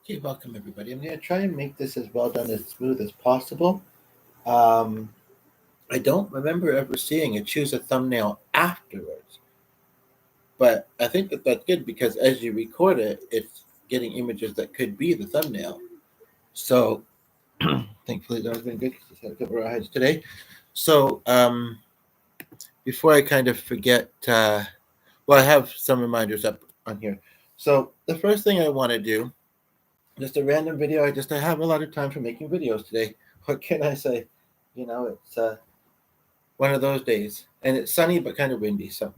Okay, welcome everybody. I'm going to try and make this as well done as smooth as possible. Um, I don't remember ever seeing it choose a thumbnail afterwards, but I think that that's good because as you record it, it's getting images that could be the thumbnail. So thankfully that was been good because I had a couple of highs today. So before I kind of forget, well, I have some reminders up on here. So the first thing I want to do, just a random video. I have a lot of time for making videos today. What can I say? It's one of those days, and it's sunny but kind of windy. So,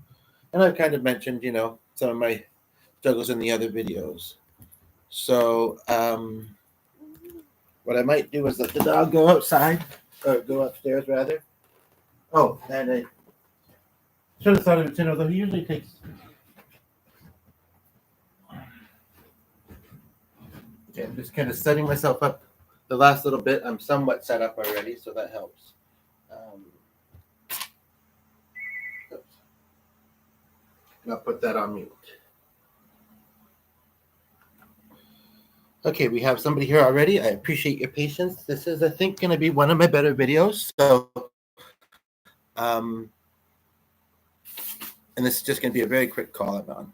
and I've kind of mentioned, some of my struggles in the other videos. So, what I might do is let the dog go outside, or go upstairs rather. Oh, and I should have thought of it sooner, though he usually takes. Okay, I'm just kind of setting myself up. The last little bit, I'm somewhat set up already, so that helps. I'll put that on mute. Okay, we have somebody here already. I appreciate your patience. This is, I think, going to be one of my better videos. So, and this is just going to be a very quick call I'm on.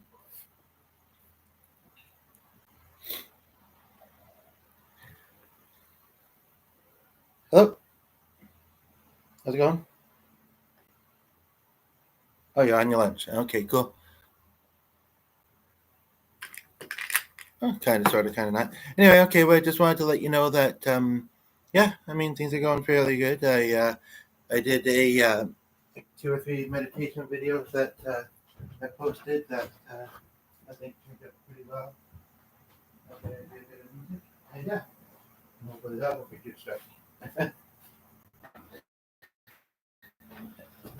Hello? How's it going? Oh, you're on your lunch. Okay, cool. Oh, kind of, sort of, kind of not. Anyway, okay, well, I just wanted to let you know that, yeah, I mean, things are going fairly good. I did a 2 or 3 meditation videos that I posted that I think turned out pretty well. Okay, and yeah, hopefully that won't be too stressful.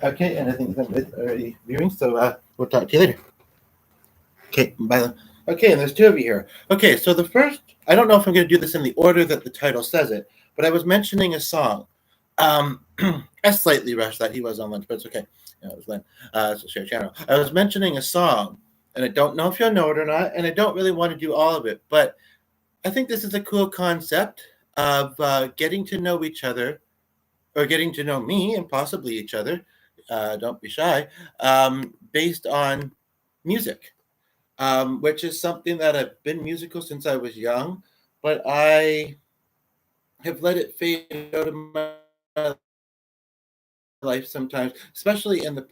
Okay, and I think I'm already viewing, so we'll talk to you later. Okay, bye. Okay, and there's 2 of you here. Okay, so the first, I don't know if I'm going to do this in the order that the title says it, but I was mentioning a song. I slightly rushed that. He was on lunch, but it's okay. It was Lynn. So share channel. I was mentioning a song, and I don't know if you'll know it or not, and I don't really want to do all of it, but I think this is a cool concept of getting to know each other, or getting to know me and possibly each other. Don't be shy. Based on music. Which is something that I've been musical since I was young, but I have let it fade out of my life sometimes, especially in the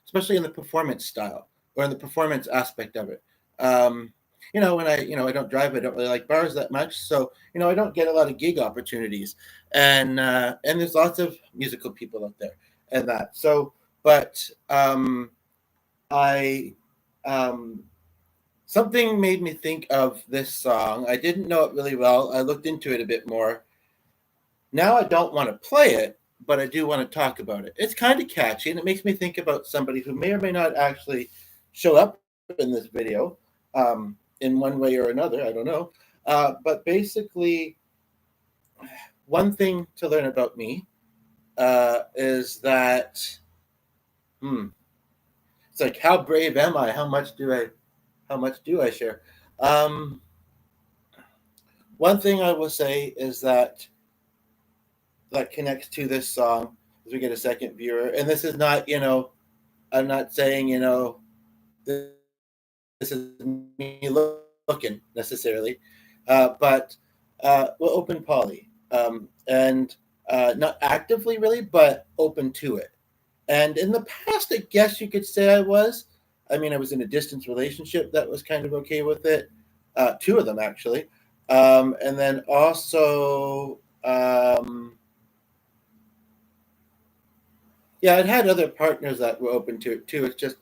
especially in the performance style or in the performance aspect of it. Um, when I don't drive, I don't really like bars that much, so I don't get a lot of gig opportunities, and there's lots of musical people out there and that. So, but I something made me think of this song. I didn't know it really well. I looked into it a bit more. Now I don't want to play it, but I do want to talk about it. It's kind of catchy, and it makes me think about somebody who may or may not actually show up in this video in one way or another. I don't know. But basically, one thing to learn about me is that, it's like, how brave am I? How much do I share? One thing I will say is that connects to this song as we get a second viewer. And this is not, I'm not saying, this is me looking necessarily, but we'll open poly. And not actively really, but open to it. And in the past, I guess you could say I was. I mean, I was in a distance relationship that was kind of okay with it. 2 of them, actually. And then also, yeah, I'd had other partners that were open to it too. It's just,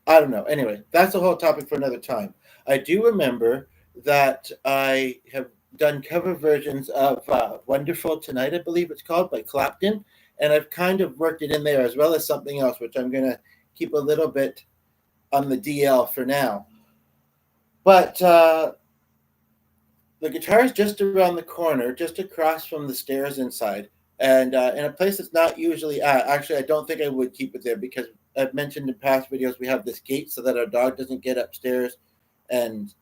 I don't know. Anyway, that's a whole topic for another time. I do remember that I have done cover versions of Wonderful Tonight, I believe it's called, by Clapton. And I've kind of worked it in there as well as something else, which I'm going to keep a little bit on the DL for now. But the guitar is just around the corner, just across from the stairs inside. And in a place that's not usually at. Actually, I don't think I would keep it there because I've mentioned in past videos we have this gate so that our dog doesn't get upstairs and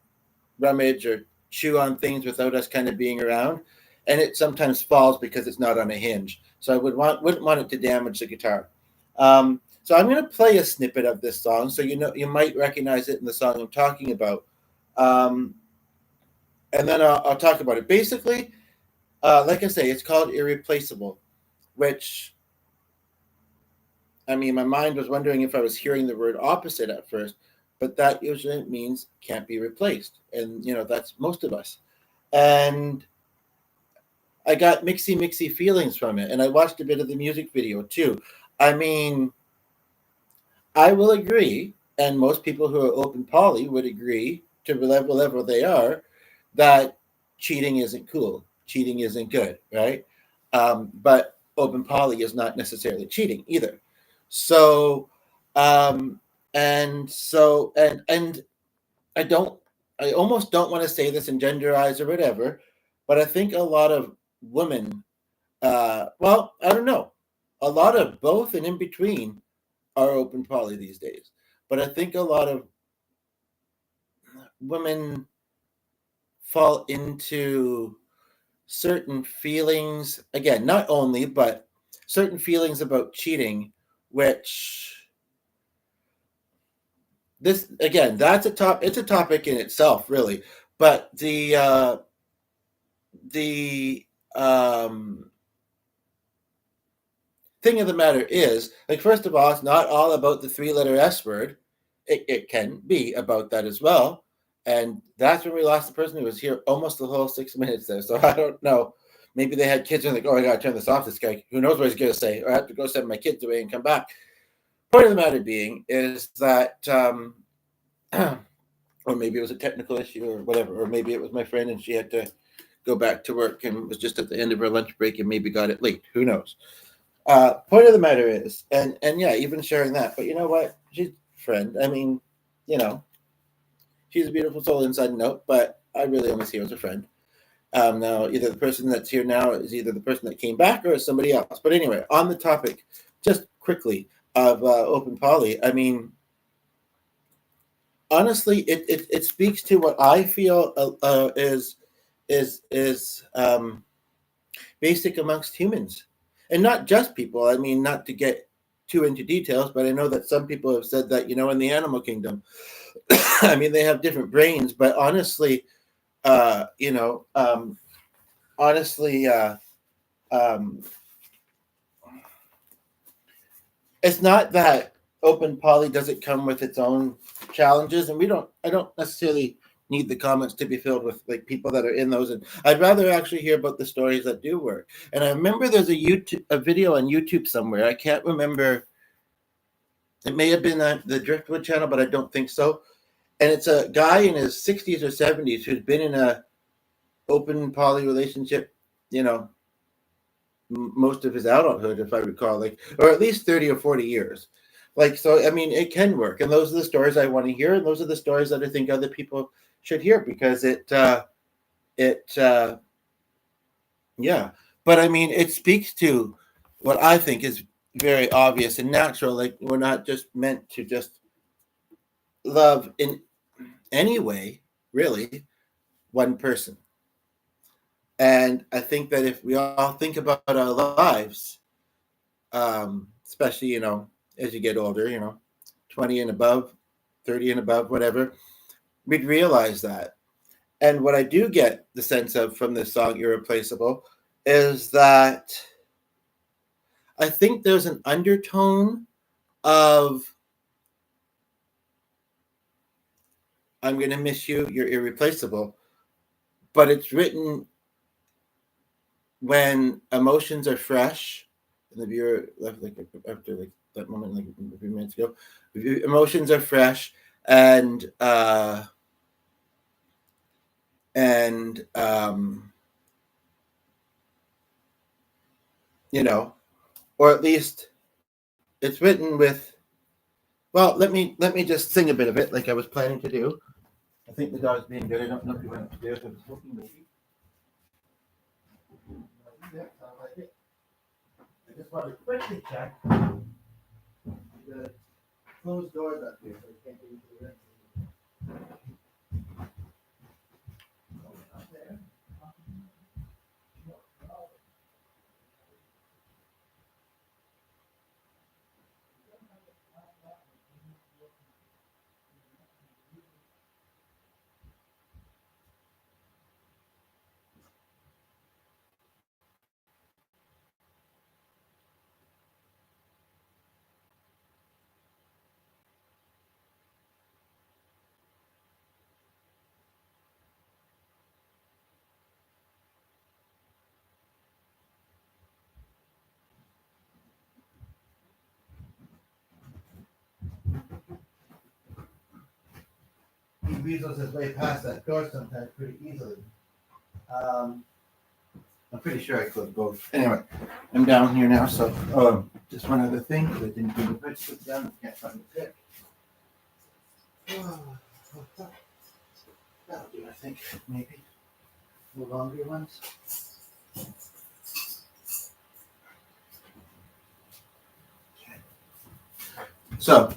rummage or chew on things without us kind of being around, and it sometimes falls because it's not on a hinge. So I wouldn't want it to damage the guitar. So I'm going to play a snippet of this song, so you might recognize it in the song I'm talking about, um, and then I'll talk about it. Basically, like I say, it's called Irreplaceable, which, I mean, my mind was wondering if I was hearing the word opposite at first, but that usually means can't be replaced, and that's most of us. And I got mixy feelings from it, and I watched a bit of the music video too. I mean, I will agree, and most people who are open poly would agree to whatever level they are, that cheating isn't cool, cheating isn't good, right? But open poly is not necessarily cheating either. So, um, and I don't, I almost don't want to say this and genderize or whatever, but I think a lot of women, well, I don't know, a lot of both and in between are open poly these days. But I think a lot of women fall into certain feelings, again, not only, but certain feelings about cheating, which this, again, it's a topic in itself, really. But the thing of the matter is, like, first of all, it's not all about the three-letter S word. It can be about that as well. And that's when we lost the person who was here almost the whole 6 minutes there. So I don't know. Maybe they had kids and like, oh, I got to turn this off. This guy, who knows what he's going to say? Or I have to go send my kids away and come back. Point of the matter being is that, or maybe it was a technical issue or whatever, or maybe it was my friend and she had to go back to work and was just at the end of her lunch break and maybe got it late. Who knows? Point of the matter is, and yeah, even sharing that, but you know what? She's a friend. I mean, she's a beautiful soul inside and out, but I really only see her as a friend. Now, either the person that's here now is either the person that came back or is somebody else. But anyway, on the topic, just quickly, of open poly, I mean, honestly, it speaks to what I feel is basic amongst humans, and not just people. I mean, not to get too into details, but I know that some people have said that in the animal kingdom, I mean, they have different brains, but honestly, uh, you know, um, honestly, it's not that open poly doesn't come with its own challenges, and I don't necessarily need the comments to be filled with like people that are in those, and I'd rather actually hear about the stories that do work. And I remember there's a video on YouTube somewhere. I can't remember. It may have been the Driftwood channel, but I don't think so. And it's a guy in his 60s or 70s who's been in a open poly relationship, you know, most of his adulthood, if I recall, like, or at least 30 or 40 years. Like, so, I mean, it can work. And those are the stories I want to hear. And those are the stories that I think other people should hear because yeah. But I mean, it speaks to what I think is very obvious and natural. Like, we're not just meant to just love in any way, really, one person. And I think that if we all think about our lives, especially, as you get older, 20 and above, 30 and above, whatever, we'd realize that. And what I do get the sense of from this song, Irreplaceable, is that I think there's an undertone of, I'm going to miss you, you're irreplaceable, but it's written when emotions are fresh, and the viewer left like after like that moment, like a few minutes ago, emotions are fresh, and and or at least it's written with. Well, let me just sing a bit of it, like I was planning to do. I think the dog's being good. I don't know if he went upstairs. I was hoping maybe. Yeah, sounds like it. I just want to quickly check the closed doors up here, so I can't get into the rest. weasels his way past that door sometimes pretty easily. I'm pretty sure I closed both. Anyway, I'm down here now, so just one other thing, because I didn't do the bridge put down, I can't find the pick. That'll do, I think, maybe. The longer ones. Okay. So,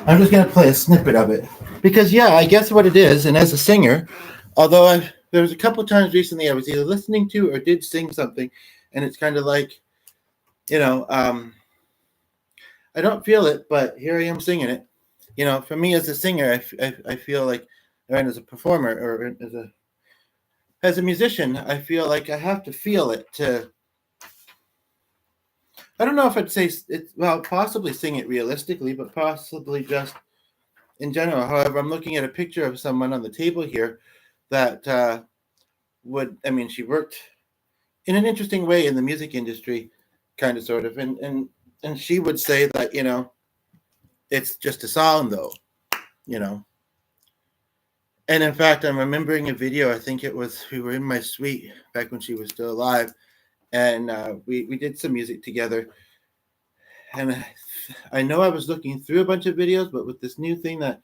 I'm just going to play a snippet of it. Because, yeah, I guess what it is, and as a singer, although there was a couple times recently I was either listening to or did sing something, and it's kind of like, I don't feel it, but here I am singing it. For me as a singer, I feel like, and as a performer or as a musician, I feel like I have to feel it to. I don't know if I'd say it's possibly sing it realistically, but possibly just in general. However, I'm looking at a picture of someone on the table here that she worked in an interesting way in the music industry, kind of, sort of, and she would say that it's just a song, though, And in fact, I'm remembering a video. I think it was we were in my suite back when she was still alive, and we did some music together. And I know I was looking through a bunch of videos, but with this new thing that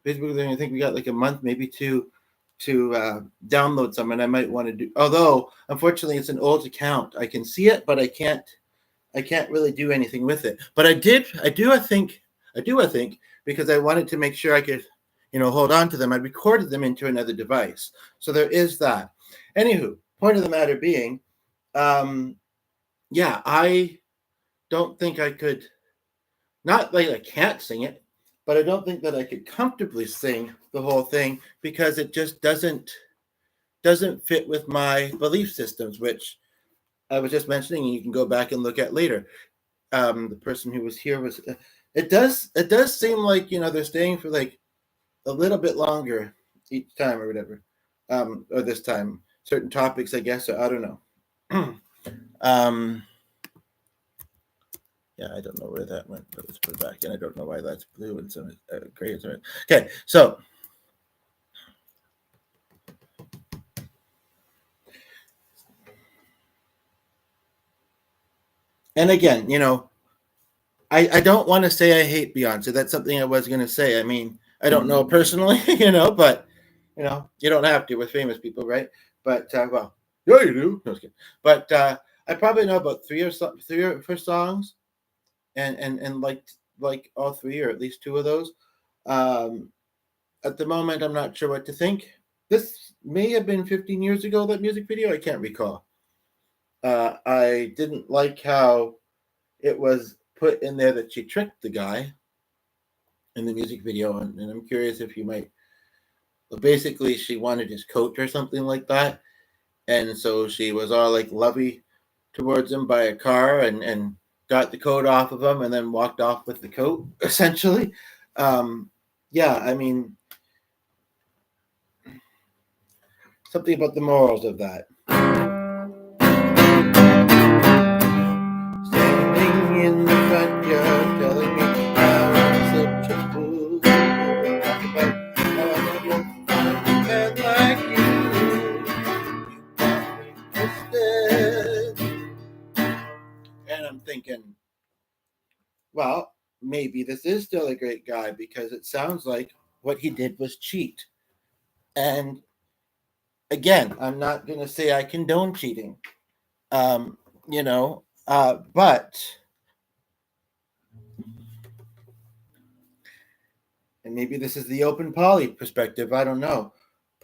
Facebook, I think we got like a month, maybe two, to download some, and I might want to do. Although, unfortunately, it's an old account. I can see it, but I can't really do anything with it. But I do, I think, because I wanted to make sure I could, hold on to them. I recorded them into another device. So there is that. Anywho, point of the matter being, I don't think I could, not like I can't sing it, but I don't think that I could comfortably sing the whole thing because it just doesn't fit with my belief systems, which I was just mentioning, and you can go back and look at later. The person who was here was, it does seem like, they're staying for like a little bit longer each time or whatever, or this time, certain topics, I guess, or I don't know. Yeah, I don't know where that went, but let's put it back in. I don't know why that's blue and some gray is red. Okay, so and again, I don't want to say I hate Beyonce. That's something I was going to say. I mean, I don't know personally, but you don't have to with famous people, right? But yeah, you do. No, but I probably know about three or four songs, and like all three or at least two of those. At the moment, I'm not sure what to think. This may have been 15 years ago, that music video. I can't recall. I didn't like how it was put in there that she tricked the guy in the music video, and I'm curious if you might. Basically, she wanted his coat or something like that, and so she was all like lovey towards him by a car, and got the coat off of him, and then walked off with the coat, essentially. I mean, something about the morals of that. Standing in the front yard, telling me I'm such a fool. Talk about how I never find a man like you. You got me twisted. And I'm thinking, well, maybe this is still a great guy because it sounds like what he did was cheat. And again, I'm not going to say I condone cheating, but, and maybe this is the open poly perspective, I don't know.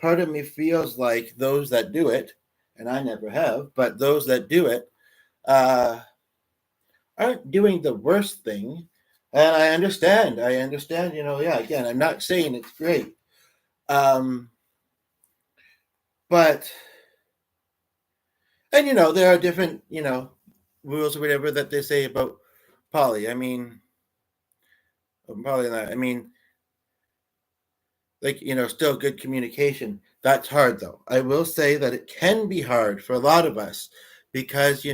Part of me feels like those that do it, and I never have, but those that do it aren't doing the worst thing. And I understand, again, I'm not saying it's great. But, and there are different, rules or whatever that they say about poly. I mean, poly, I mean, like, still good communication. That's hard, though. I will say that it can be hard for a lot of us because,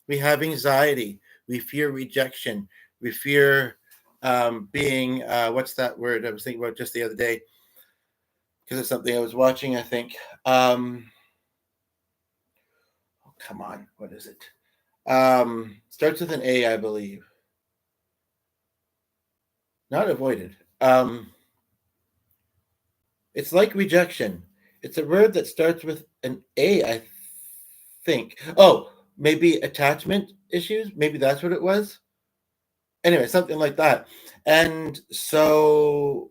we have anxiety. We fear rejection. We fear being what's that word I was thinking about just the other day because it's something I was watching. I think. Oh, come on, what is it? Starts with an A, I believe. Not avoided. It's like rejection. It's a word that starts with an A, I think. Oh, maybe attachment issues. Maybe that's what it was. Anyway, something like that. And so,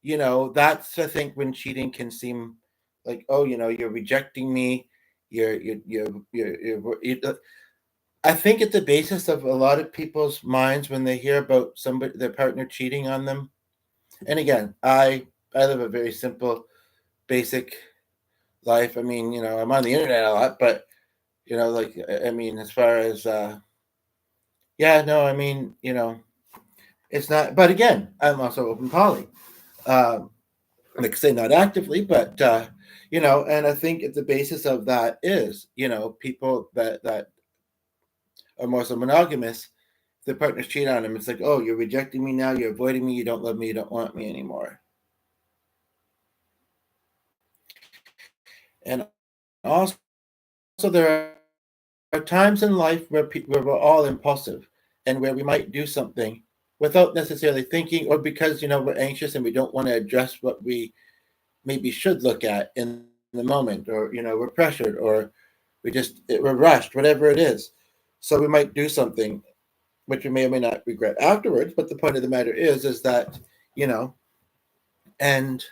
that's I think when cheating can seem like, oh, you're rejecting me. You're I think at the basis of a lot of people's minds when they hear about somebody, their partner cheating on them. And again, I live a very simple, basic life. I mean, I'm on the internet a lot, but like I mean, as far as yeah, no, I mean, it's not. But again, I'm also open poly. Um, like I say, not actively, but and I think at the basis of that is, people that are more so monogamous. The partners cheat on them. It's like, oh, you're rejecting me now. You're avoiding me. You don't love me. You don't want me anymore. And also, there are times in life where we're all impulsive and where we might do something without necessarily thinking, or because we're anxious and we don't want to address what we maybe should look at in the moment, or we're pressured, or we're rushed, whatever it is. So we might do something which we may or may not regret afterwards. But the point of the matter is that you know, and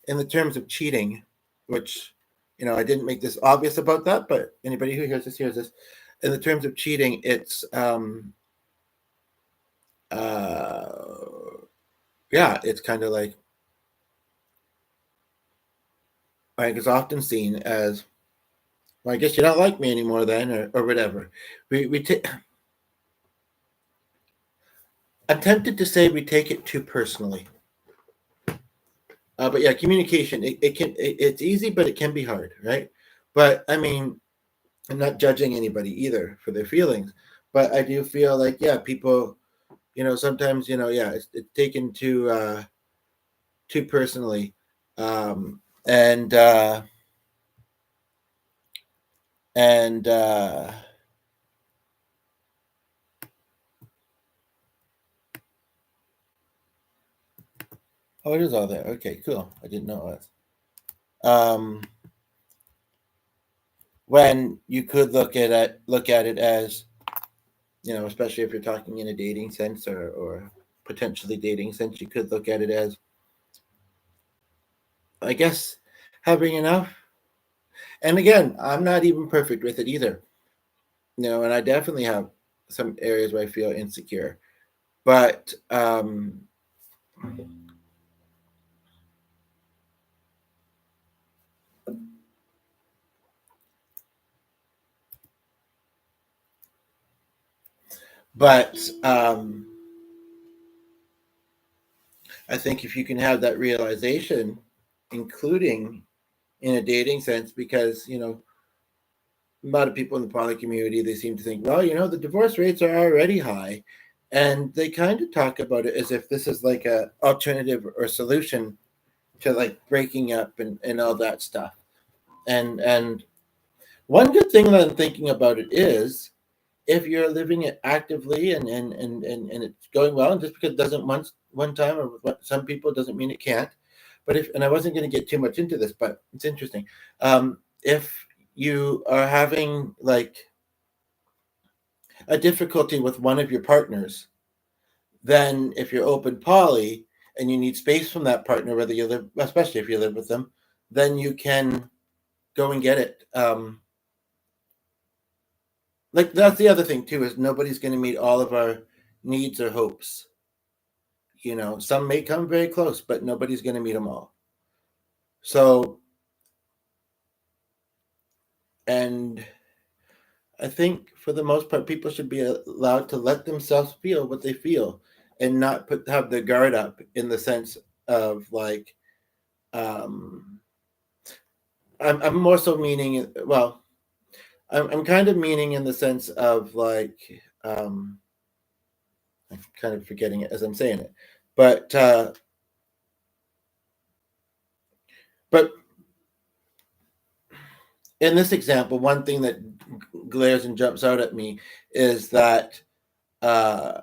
in the terms of cheating, which I didn't make this obvious about that, but anybody who hears this. In the terms of cheating, it's uh, yeah, it's kind of like it's often seen as, well, I guess you don't like me anymore then, or whatever. We take. I'm tempted to say we take it too personally. But yeah, communication, it's easy, but it can be hard, right? But I mean, I'm not judging anybody either for their feelings, but I do feel like, yeah, people, sometimes, yeah, it's taken too personally. Um, and, uh, and, oh, it is all there. Okay, cool. I didn't know it was. Um, when you could look at it as, especially if you're talking in a dating sense, or potentially dating sense, you could look at it as, I guess, having enough. And again, I'm not even perfect with it either. And I definitely have some areas where I feel insecure. But but I think if you can have that realization, including in a dating sense, because a lot of people in the poly community, they seem to think, well, the divorce rates are already high, and they kind of talk about it as if this is like a alternative or solution to like breaking up and all that stuff. And one good thing that I'm thinking about it is, if you're living it actively and it's going well, and just because it doesn't one time, or with some people, doesn't mean it can't. But if, and I wasn't going to get too much into this, but it's interesting. If you are having like a difficulty with one of your partners, then if you're open poly and you need space from that partner, whether you live, especially if you live with them, then you can go and get it. Like, that's the other thing too, is nobody's going to meet all of our needs or hopes. Some may come very close, but nobody's going to meet them all. So, and I think for the most part, people should be allowed to let themselves feel what they feel, and not have their guard up, in the sense of like, um, I'm more so meaning, well, I'm kind of meaning in the sense of like, I'm kind of forgetting it as I'm saying it. But in this example, one thing that glares and jumps out at me is that, uh,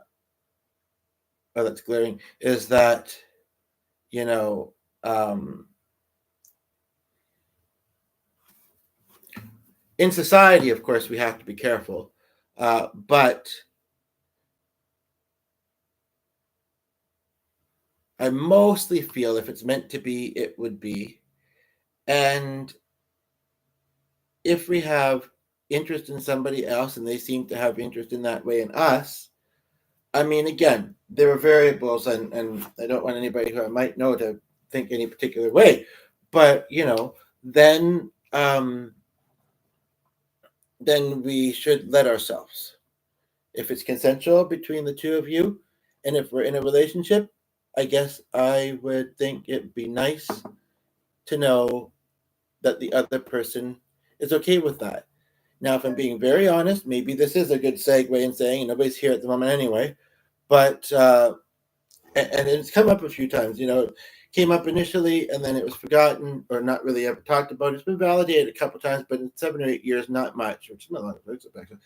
or that's glaring, is that, you know, in society, of course, we have to be careful, but I mostly feel if it's meant to be, it would be. And if we have interest in somebody else and they seem to have interest in that way in us, I mean, again, there are variables, and I don't want anybody who I might know to think any particular way, but then we should let ourselves. If it's consensual between the two of you, and if we're in a relationship, I guess I would think it'd be nice to know that the other person is okay with that. Now, if I'm being very honest, maybe this is a good segue in saying nobody's here at the moment anyway, but and it's come up a few times. It came up initially and then it was forgotten or not really ever talked about. It's been validated a couple times, but in 7 or 8 years, not much, which is not a lot of actually.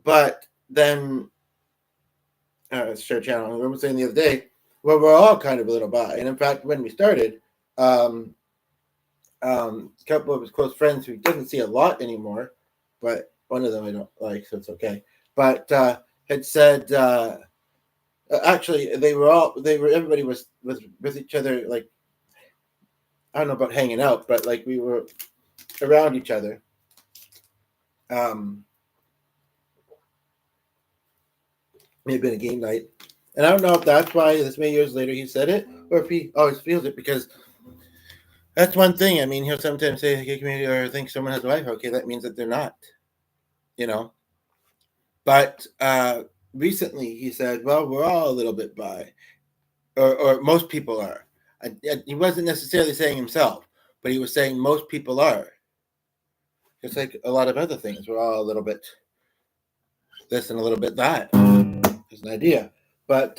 But then Share Channel, I remember saying the other day, well, we're all kind of a little bi. And in fact, when we started, a couple of his close friends who he doesn't see a lot anymore, but one of them I don't like, so it's okay. But had said, actually, everybody was with each other, like, I don't know about hanging out, but like we were around each other. May have been a game night. And I don't know if that's why this many years later he said it, or if he always feels it, because that's one thing. I mean, he'll sometimes say gay community or think someone has a wife. Okay, that means that they're not, But recently he said, well, we're all a little bit bi, or most people are. He wasn't necessarily saying himself, but he was saying most people are. Just like a lot of other things, we're all a little bit this and a little bit that. There's an idea. But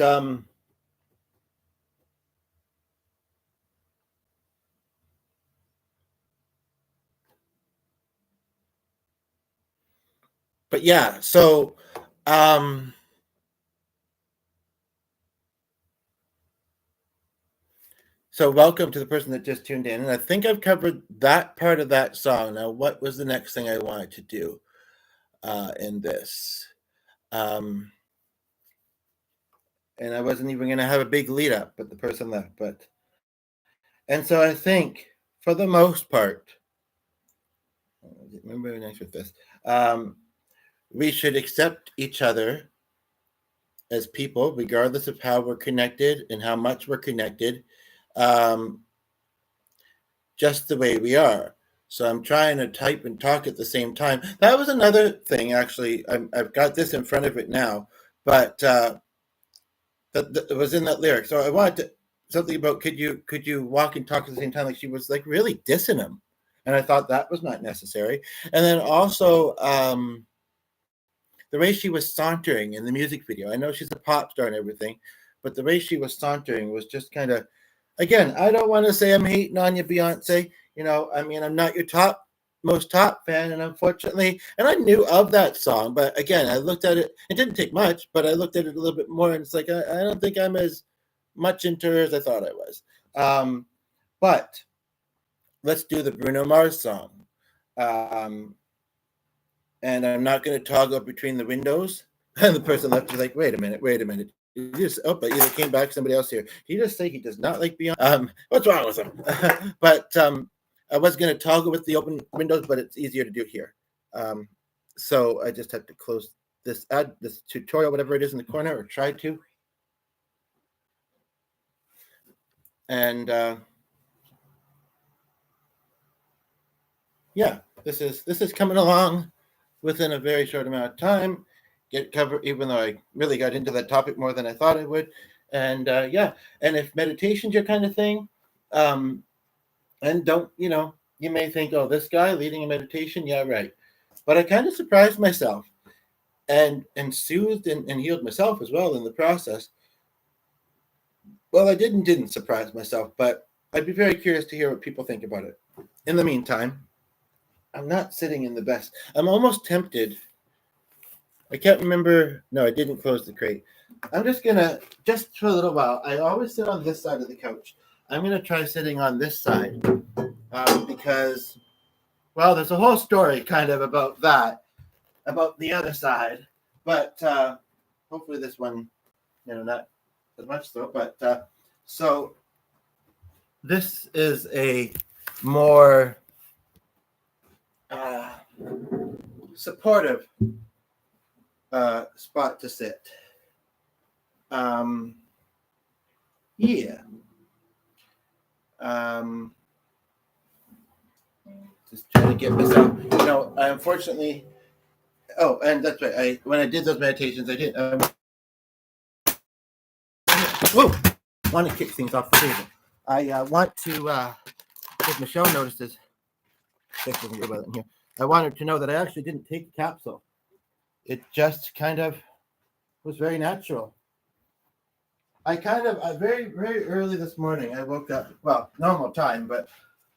yeah, so welcome to the person that just tuned in. And I think I've covered that part of that song. Now, what was the next thing I wanted to do in this? And I wasn't even going to have a big lead up, but the person left. And so I think, for the most part, remember next with this, we should accept each other as people, regardless of how we're connected and how much we're connected, just the way we are. So I'm trying to type and talk at the same time. That was another thing, actually. I've got this in front of it now, but that was in that lyric. So I wanted to, something about could you walk and talk at the same time? Like she was like really dissing him, and I thought that was not necessary. And then also the way she was sauntering in the music video. I know she's a pop star and everything, but the way she was sauntering was just kind of, again, I don't want to say I'm hating on you, Beyonce. I mean, I'm not your most top fan, and unfortunately, and I knew of that song, but again, I looked at it. It didn't take much, but I looked at it a little bit more, and it's like I don't think I'm as much into her as I thought I was. But let's do the Bruno Mars song. And I'm not going to toggle between the windows. And the person left is like, wait a minute. But either came back somebody else here. Did he just say he does not like Beyonce? What's wrong with him? But I was going to toggle with the open windows, but it's easier to do here. So I just have to close this tutorial, whatever it is in the corner, or try to. And yeah, this is coming along within a very short amount of time. Get covered, even though I really got into that topic more than I thought I would. And yeah, and if meditation's your kind of thing, and don't, you may think, oh, this guy leading a meditation, yeah, right. But I kind of surprised myself. and soothed and healed myself as well in the process. Well, I didn't surprise myself, but I'd be very curious to hear what people think about it. In the meantime, I'm not sitting in the best. I'm almost tempted. I can't remember. No, I didn't close the crate. I'm just gonna, just for a little while, I always sit on this side of the couch. I'm gonna try sitting on this side because, well, there's a whole story kind of about that, about the other side. But hopefully this one, not as much so. But so this is a more supportive spot to sit. Yeah. Just trying to get myself. I unfortunately. Oh, and that's right. When I did those meditations, I did. Whoa! I want to kick things off the table. I want to. If Michelle notices, I want her to know that I actually didn't take the capsule. It just kind of was very natural. I very, very early this morning, I woke up, well, normal time, but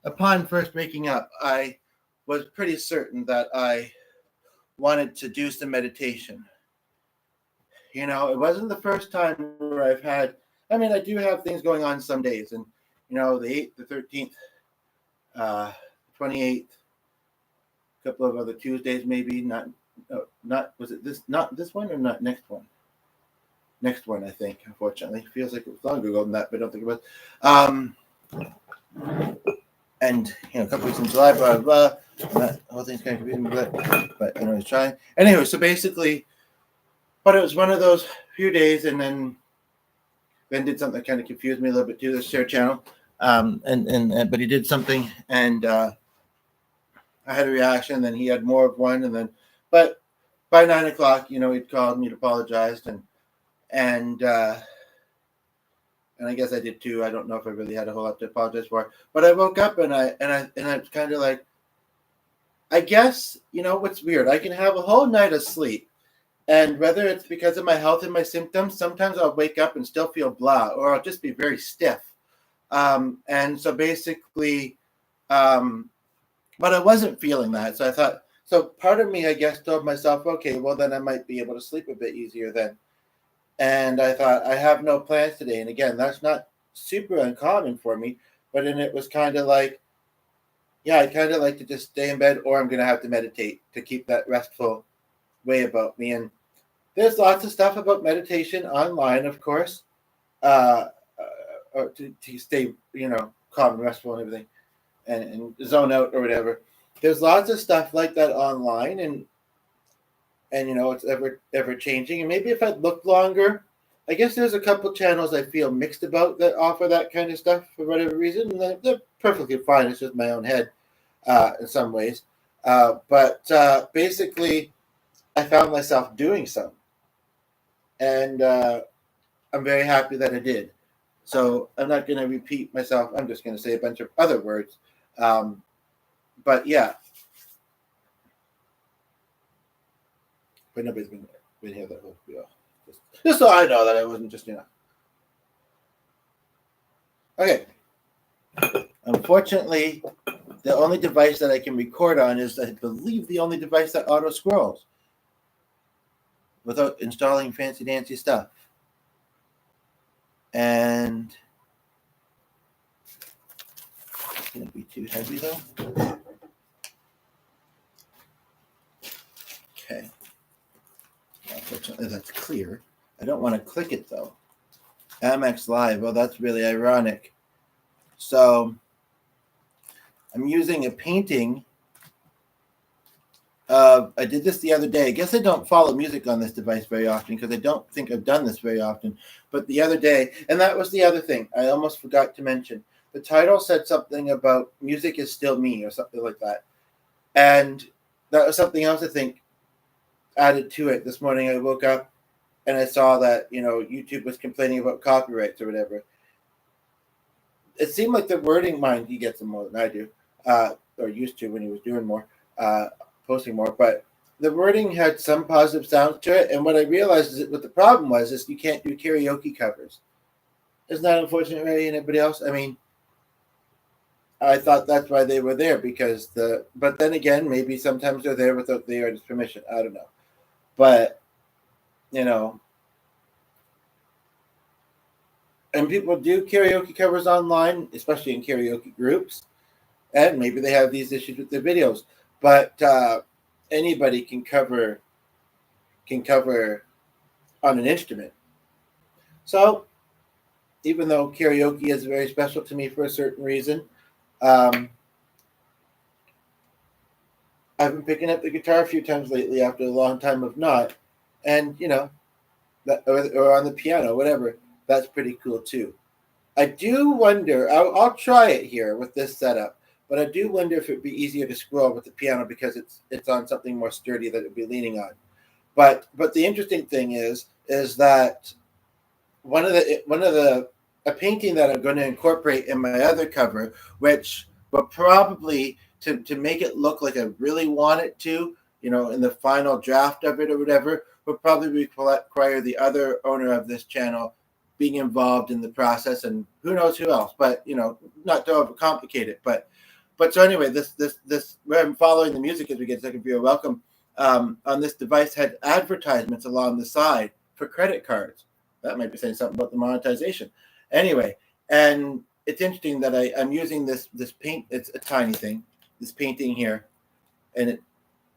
upon first waking up, I was pretty certain that I wanted to do some meditation. It wasn't the first time where I've had, I do have things going on some days, and, the 8th, the 13th, 28th, a couple of other Tuesdays, maybe, not, was it not this one or not next one? Next one, I think, unfortunately. Feels like it was longer ago than that, but I don't think it was. And, a couple weeks in July, blah, blah, blah. That whole thing's kind of confusing, but I was trying. Anyway, so basically, but it was one of those few days, and then Ben did something that kind of confused me a little bit too, the share channel. But he did something, and I had a reaction, then he had more of one, and then, but by 9 o'clock, he'd called me to apologize, and I guess I did too. I don't know if I really had a whole lot to apologize for, but I woke up and I was kind of like, I guess, what's weird, I can have a whole night of sleep, and whether it's because of my health and my symptoms, sometimes I'll wake up and still feel blah, or I'll just be very stiff. And so basically, but I wasn't feeling that. So I thought, so part of me, I guess, told myself, okay, well, then I might be able to sleep a bit easier then. And I thought, I have no plans today. And again, that's not super uncommon for me, but then it was kind of like, yeah, I kind of like to just stay in bed, or I'm going to have to meditate to keep that restful way about me. And there's lots of stuff about meditation online, of course, to stay, calm and restful and everything, and zone out or whatever. There's lots of stuff like that online, and it's ever changing. And maybe if I'd looked longer, I guess there's a couple channels I feel mixed about that offer that kind of stuff for whatever reason. And they're perfectly fine. It's just my own head in some ways. But basically, I found myself doing some. And I'm very happy that I did. So I'm not going to repeat myself. I'm just going to say a bunch of other words. But yeah. But nobody's been here that whole video. Just so I know that I wasn't just, Okay. Unfortunately, the only device that I can record on is, I believe, the only device that auto scrolls without installing fancy dancy stuff. And it's going to be too heavy though. Okay. Unfortunately, that's clear. I don't want to click it though. Amex Live. Well, that's really ironic. So I'm using a painting. I did this the other day. I guess I don't follow music on this device very often because I don't think I've done this very often. But the other day, and that was the other thing I almost forgot to mention. The title said something about music is still me or something like that. And that was something else I think added to it. This morning I woke up and I saw that, YouTube was complaining about copyrights or whatever. It seemed like the wording, mind, he gets them more than I do, or used to when he was doing more, posting more. But the wording had some positive sounds to it, and what I realized is that what the problem was is you can't do karaoke covers. Isn't that unfortunate, Ray? Anybody else? I mean, I thought that's why they were there because but then again, maybe sometimes they're there without the artist's permission. I don't know, but you know, and people do karaoke covers online, especially in karaoke groups, and maybe they have these issues with their videos, but anybody can cover on an instrument. So even though karaoke is very special to me for a certain reason, um, I've been picking up the guitar a few times lately after a long time of not, and or on the piano, whatever. That's pretty cool too. I do wonder. I'll try it here with this setup, but I do wonder if it'd be easier to scroll with the piano because it's on something more sturdy that it'd be leaning on. But the interesting thing is that one of the a painting that I'm going to incorporate in my other cover, which will probably to make it look like I really want it to, in the final draft of it or whatever, will probably require the other owner of this channel being involved in the process, and who knows who else. But not to overcomplicate it. But so anyway, this where I'm following the music as we get a second viewer welcome. On this device had advertisements along the side for credit cards. That might be saying something about the monetization. Anyway, and it's interesting that I'm using this paint. It's a tiny thing, this painting here, and it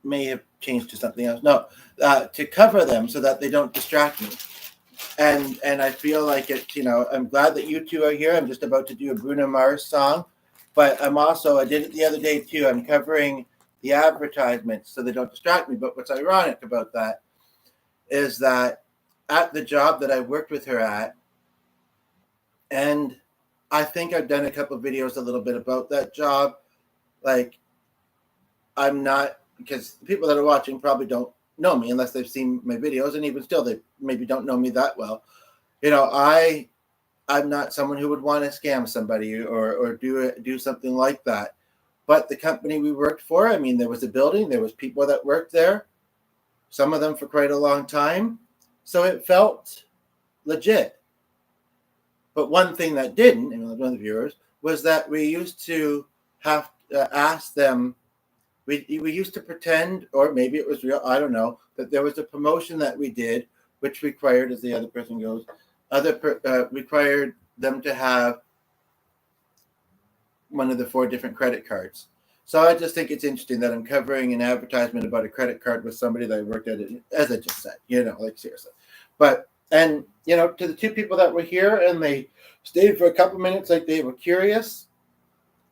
may have changed to something else. No, to cover them so that they don't distract me. And I feel like I'm glad that you two are here. I'm just about to do a Bruno Mars song, but I did it the other day too. I'm covering the advertisements so they don't distract me. But what's ironic about that is that at the job that I worked with her at, and I think I've done a couple of videos a little bit about that job. Like, I'm not, because the people that are watching probably don't know me unless they've seen my videos, and even still, they maybe don't know me that well. I'm not someone who would want to scam somebody or do something like that. But the company we worked for, I mean, there was a building, there was people that worked there, some of them for quite a long time. So it felt legit. But one thing that didn't, and one of the viewers, was that we used to have to ask them, we used to pretend, or maybe it was real, I don't know, that there was a promotion that we did, which required, as the other person goes, required them to have one of the 4 different credit cards. So I just think it's interesting that I'm covering an advertisement about a credit card with somebody that I worked at, as I just said, like seriously. But, and, to the 2 people that were here and they stayed for a couple minutes like they were curious,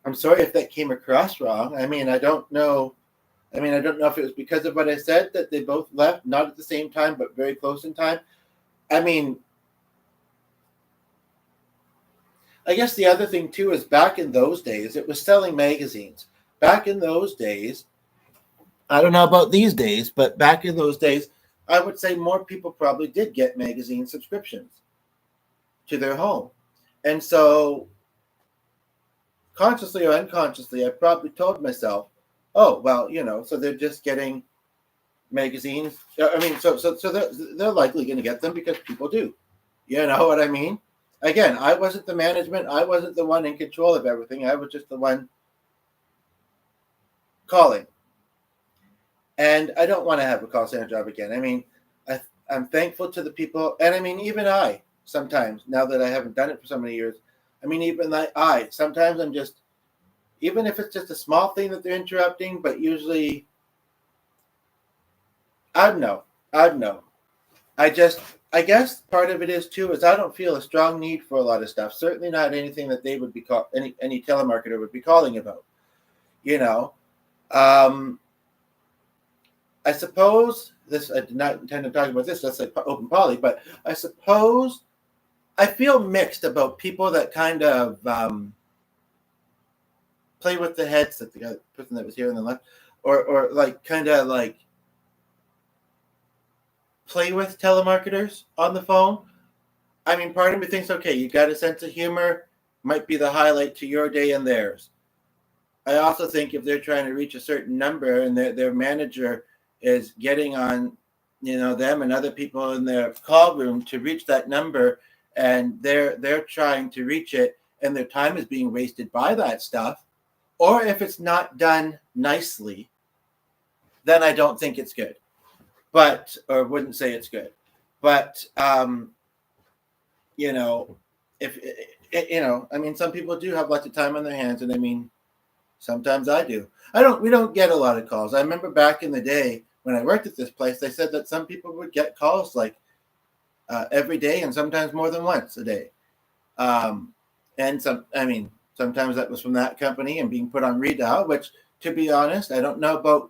I'm sorry if that came across wrong. I mean, I don't know if it was because of what I said that they both left, not at the same time, but very close in time. I mean, I guess the other thing too is back in those days, it was selling magazines. Back in those days, I don't know about these days, but back in those days, I would say more people probably did get magazine subscriptions to their home. And so consciously or unconsciously, I probably told myself, oh, well, so they're just getting magazines. I mean, so they're likely going to get them because people do. You know what I mean? Again, I wasn't the management. I wasn't the one in control of everything. I was just the one calling. And I don't want to have a call center job again. I mean, I'm thankful to the people. And I mean, even I, sometimes, now that I haven't done it for so many years, I mean, even sometimes I'm just, even if it's just a small thing that they're interrupting, but usually, I don't know. I guess part of it is too, is I don't feel a strong need for a lot of stuff. Certainly not anything that they would be any telemarketer would be calling about, I suppose I did not intend to talk about this. That's like open poly, but I suppose I feel mixed about people that kind of play with the headset. The person that was here on the left, or like kind of like play with telemarketers on the phone. I mean, part of me thinks, okay, you got a sense of humor, might be the highlight to your day and theirs. I also think if they're trying to reach a certain number and their manager is getting on, them and other people in their call room to reach that number, and they're trying to reach it, and their time is being wasted by that stuff. Or if it's not done nicely, then I don't think it's good. But, or wouldn't say it's good. But, if I mean, some people do have lots of time on their hands, and I mean, sometimes I do. We don't get a lot of calls. I remember back in the day when I worked at this place, they said that some people would get calls like every day, and sometimes more than once a day. And sometimes that was from that company and being put on redial, which, to be honest, I don't know about.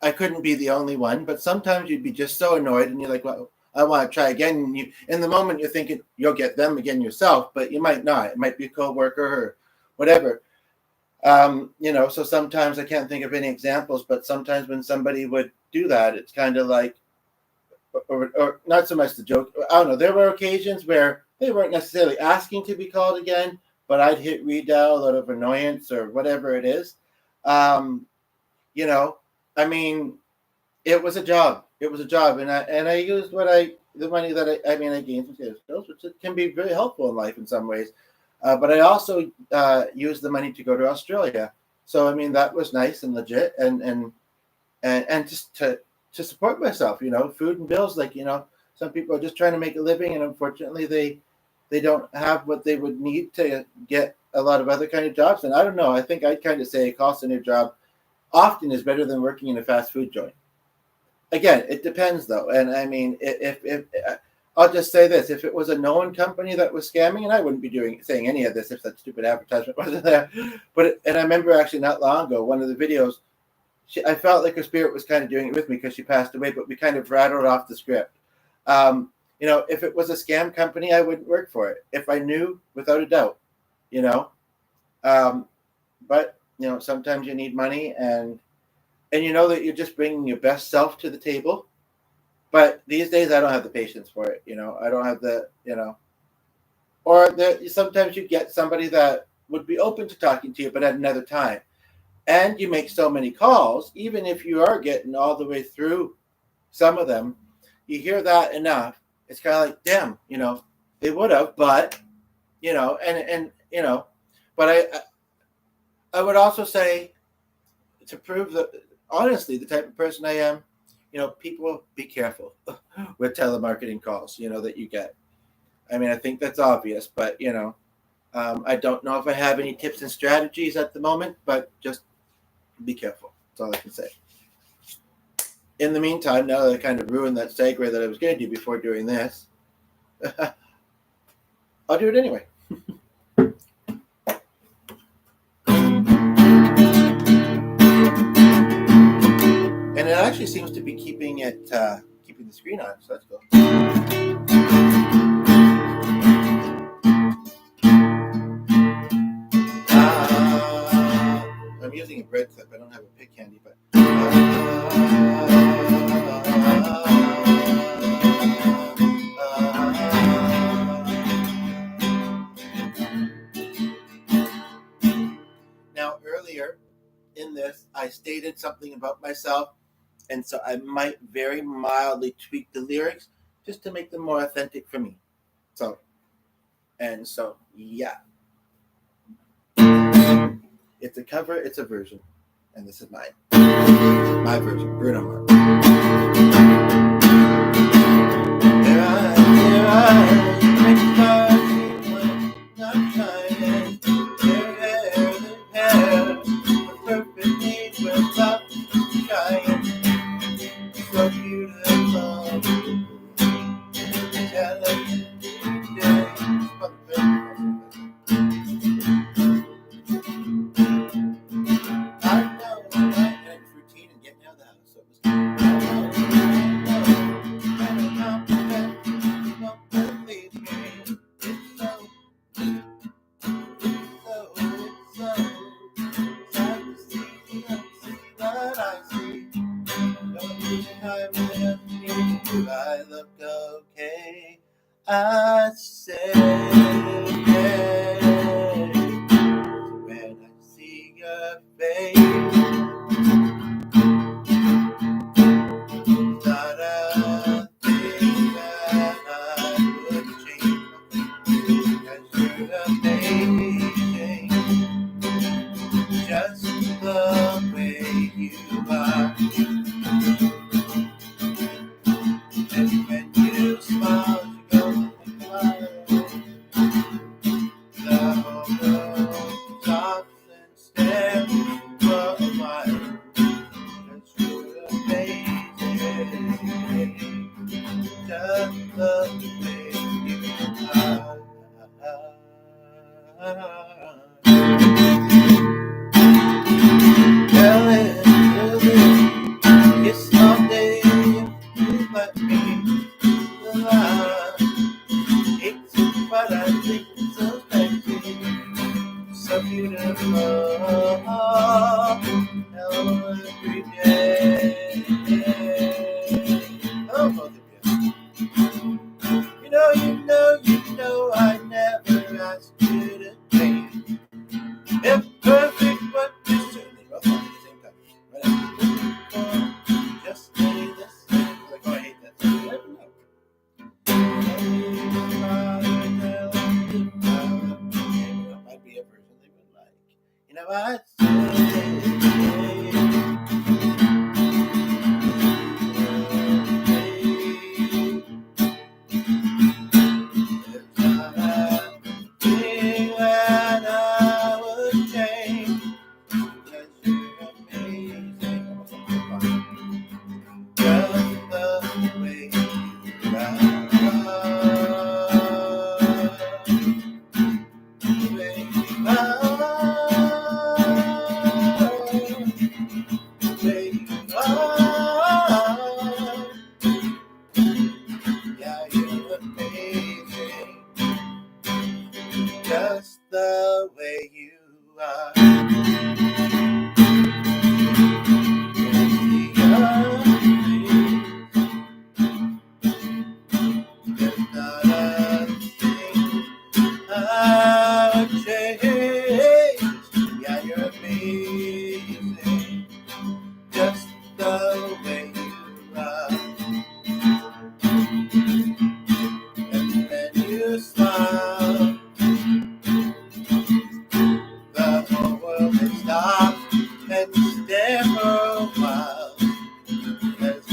I couldn't be the only one, but sometimes you'd be just so annoyed, and you're like, well, I want to try again. And in the moment, you're thinking you'll get them again yourself, but you might not. It might be a coworker or whatever. So sometimes I can't think of any examples, but sometimes when somebody would do that, it's kind of like, or not so much the joke. I don't know. There were occasions where they weren't necessarily asking to be called again, but I'd hit redial out of annoyance or whatever it is. I mean, it was a job. It was a job, and I used the money that I gained from sales skills, which can be very helpful in life in some ways. But I also used the money to go to Australia. So I mean, that was nice and legit, and just to support myself, food and bills. Like, some people are just trying to make a living, and unfortunately they don't have what they would need to get a lot of other kind of jobs. And I don't know. I think I'd kind of say a call center job often is better than working in a fast food joint. Again, it depends though. And I mean, if I'll just say this: if it was a known company that was scamming, and I wouldn't be saying any of this if that stupid advertisement wasn't there. And I remember actually not long ago, one of the videos, I felt like her spirit was kind of doing it with me because she passed away, but we kind of rattled off the script. If it was a scam company, I wouldn't work for it if I knew without a doubt. But sometimes you need money, and you know that you're just bringing your best self to the table. But these days, I don't have the patience for it. I don't have the, or sometimes you get somebody that would be open to talking to you, but at another time. And you make so many calls, even if you are getting all the way through some of them, you hear that enough. It's kind of like, damn, they would have, but, but I would also say, to prove that, honestly, the type of person I am, people, be careful with telemarketing calls, that you get. I mean, I think that's obvious, but, I don't know if I have any tips and strategies at the moment, but just be careful. That's all I can say. In the meantime, now that I kind of ruined that segue that I was going to do before doing this, I'll do it anyway. And it actually seems to be keeping the screen on, so that's cool. I'm using a bread clip. I don't have a pick handy, but. Now, earlier in this, I stated something about myself, and so I might very mildly tweak the lyrics just to make them more authentic for me. So, yeah. It's a cover, it's a version, and this is mine. My version, Bruno Mars. Here I make party when I'm trying. Hair, perfectly without trying. So beautiful. I look okay, I say, when I see your face, just the way you are. Well, it's someday you let me alive. It's what I think is so sexy, so beautiful. Every day. Oh, both of you. You know, I never asked you to change. If perfect, but you should be both at the same time. Whatever. Just stay the same. Like, oh, I hate that song. I don't know. Might be a version they would like. You know what? Just the way you are. There's not a thing I would change. Yeah, you're amazing. Just the way you are. And then you smile. The whole world may stop and stare for a while. That's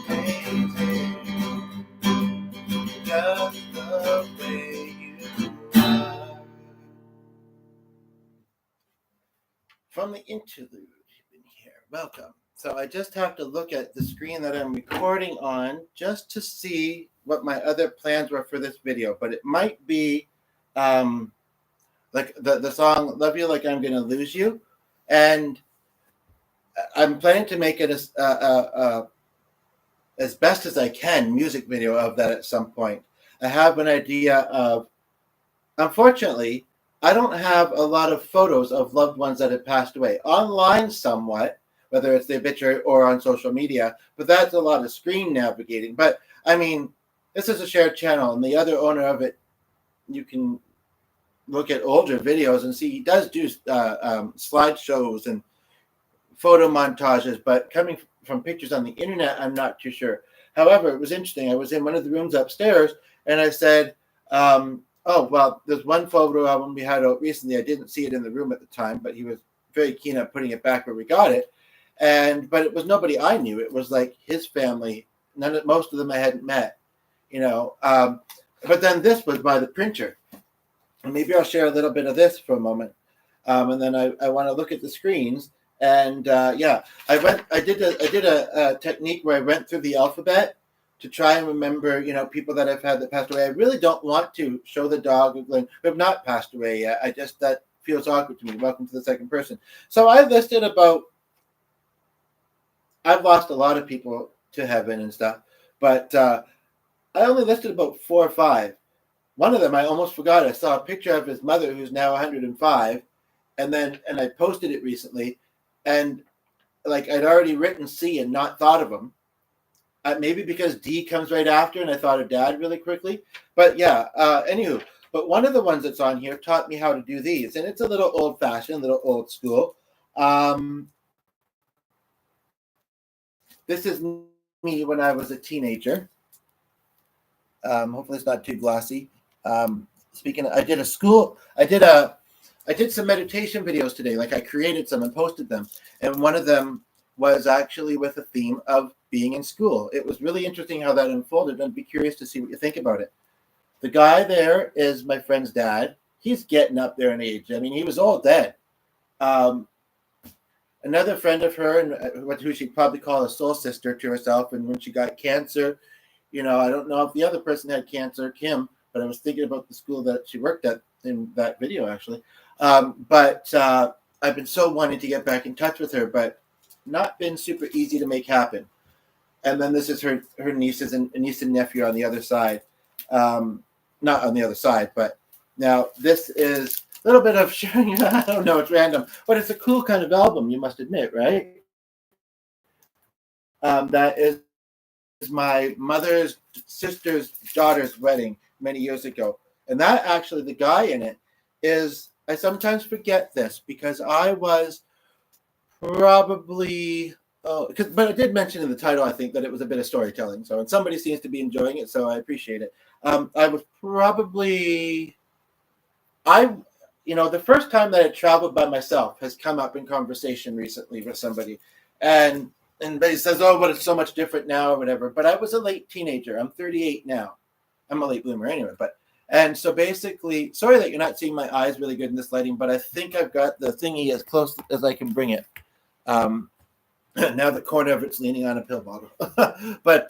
amazing. Just the way you are. From the interlude in here, welcome. So I just have to look at the screen that I'm recording on just to see what my other plans were for this video, but it might be like the song "Love You Like I'm Gonna Lose You," and I'm planning to make it as best as I can music video of that at some point. I have an idea of, unfortunately, I don't have a lot of photos of loved ones that have passed away. Online somewhat, whether it's the obituary or on social media, but that's a lot of screen navigating. But I mean, this is a shared channel, and the other owner of it, you can look at older videos and see he does do slideshows and photo montages, but coming from pictures on the internet, I'm not too sure. However, it was interesting. I was in one of the rooms upstairs, and I said, oh, well, there's one photo album we had out recently. I didn't see it in the room at the time, but he was very keen on putting it back where we got it. But it was nobody I knew. It was like his family. Most of them I hadn't met, you know. But then this was by the printer. And maybe I'll share a little bit of this for a moment. And then I want to look at the screens. And yeah, I did a technique where I went through the alphabet to try and remember, you know, people that I've had that passed away. I really don't want to show the dog who have not passed away yet. That feels awkward to me. Welcome to the second person. So I listed I've lost a lot of people to heaven and stuff, but I only listed about 4 or 5. One of them I almost forgot. I saw a picture of his mother who's now 105, and I posted it recently, and like I'd already written C and not thought of him. Maybe because D comes right after, and I thought of Dad really quickly. But yeah, anywho. But one of the ones that's on here taught me how to do these, and it's a little old-fashioned, a little old school. This is me when I was a teenager. Hopefully it's not too glossy. I did some meditation videos today. Like I created some and posted them, and one of them was actually with a theme of being in school. It was really interesting how that unfolded. I'd be curious to see what you think about it. The guy there is my friend's dad. He's getting up there in age. I mean, he was all dead. Another friend of her, and who she'd probably call a soul sister to herself, and when she got cancer, I don't know if the other person had cancer, Kim, but I was thinking about the school that she worked at in that video, actually. But I've been so wanting to get back in touch with her, but not been super easy to make happen. And then this is her nieces and niece and nephew on the other side. Not on the other side, but now this is a little bit of sharing. I don't know, it's random, but it's a cool kind of album, you must admit, right? That is my mother's sister's daughter's wedding many years ago. And that actually, the guy in it is, I sometimes forget this because I was probably, but I did mention in the title, I think, that it was a bit of storytelling. So, and somebody seems to be enjoying it, so I appreciate it. I was probably, the first time that I traveled by myself has come up in conversation recently with somebody. And he says, oh, but it's so much different now or whatever. But I was a late teenager. I'm 38 now. I'm a late bloomer anyway. And so basically, sorry that you're not seeing my eyes really good in this lighting, but I think I've got the thingy as close as I can bring it. Now the corner of it's leaning on a pill bottle. But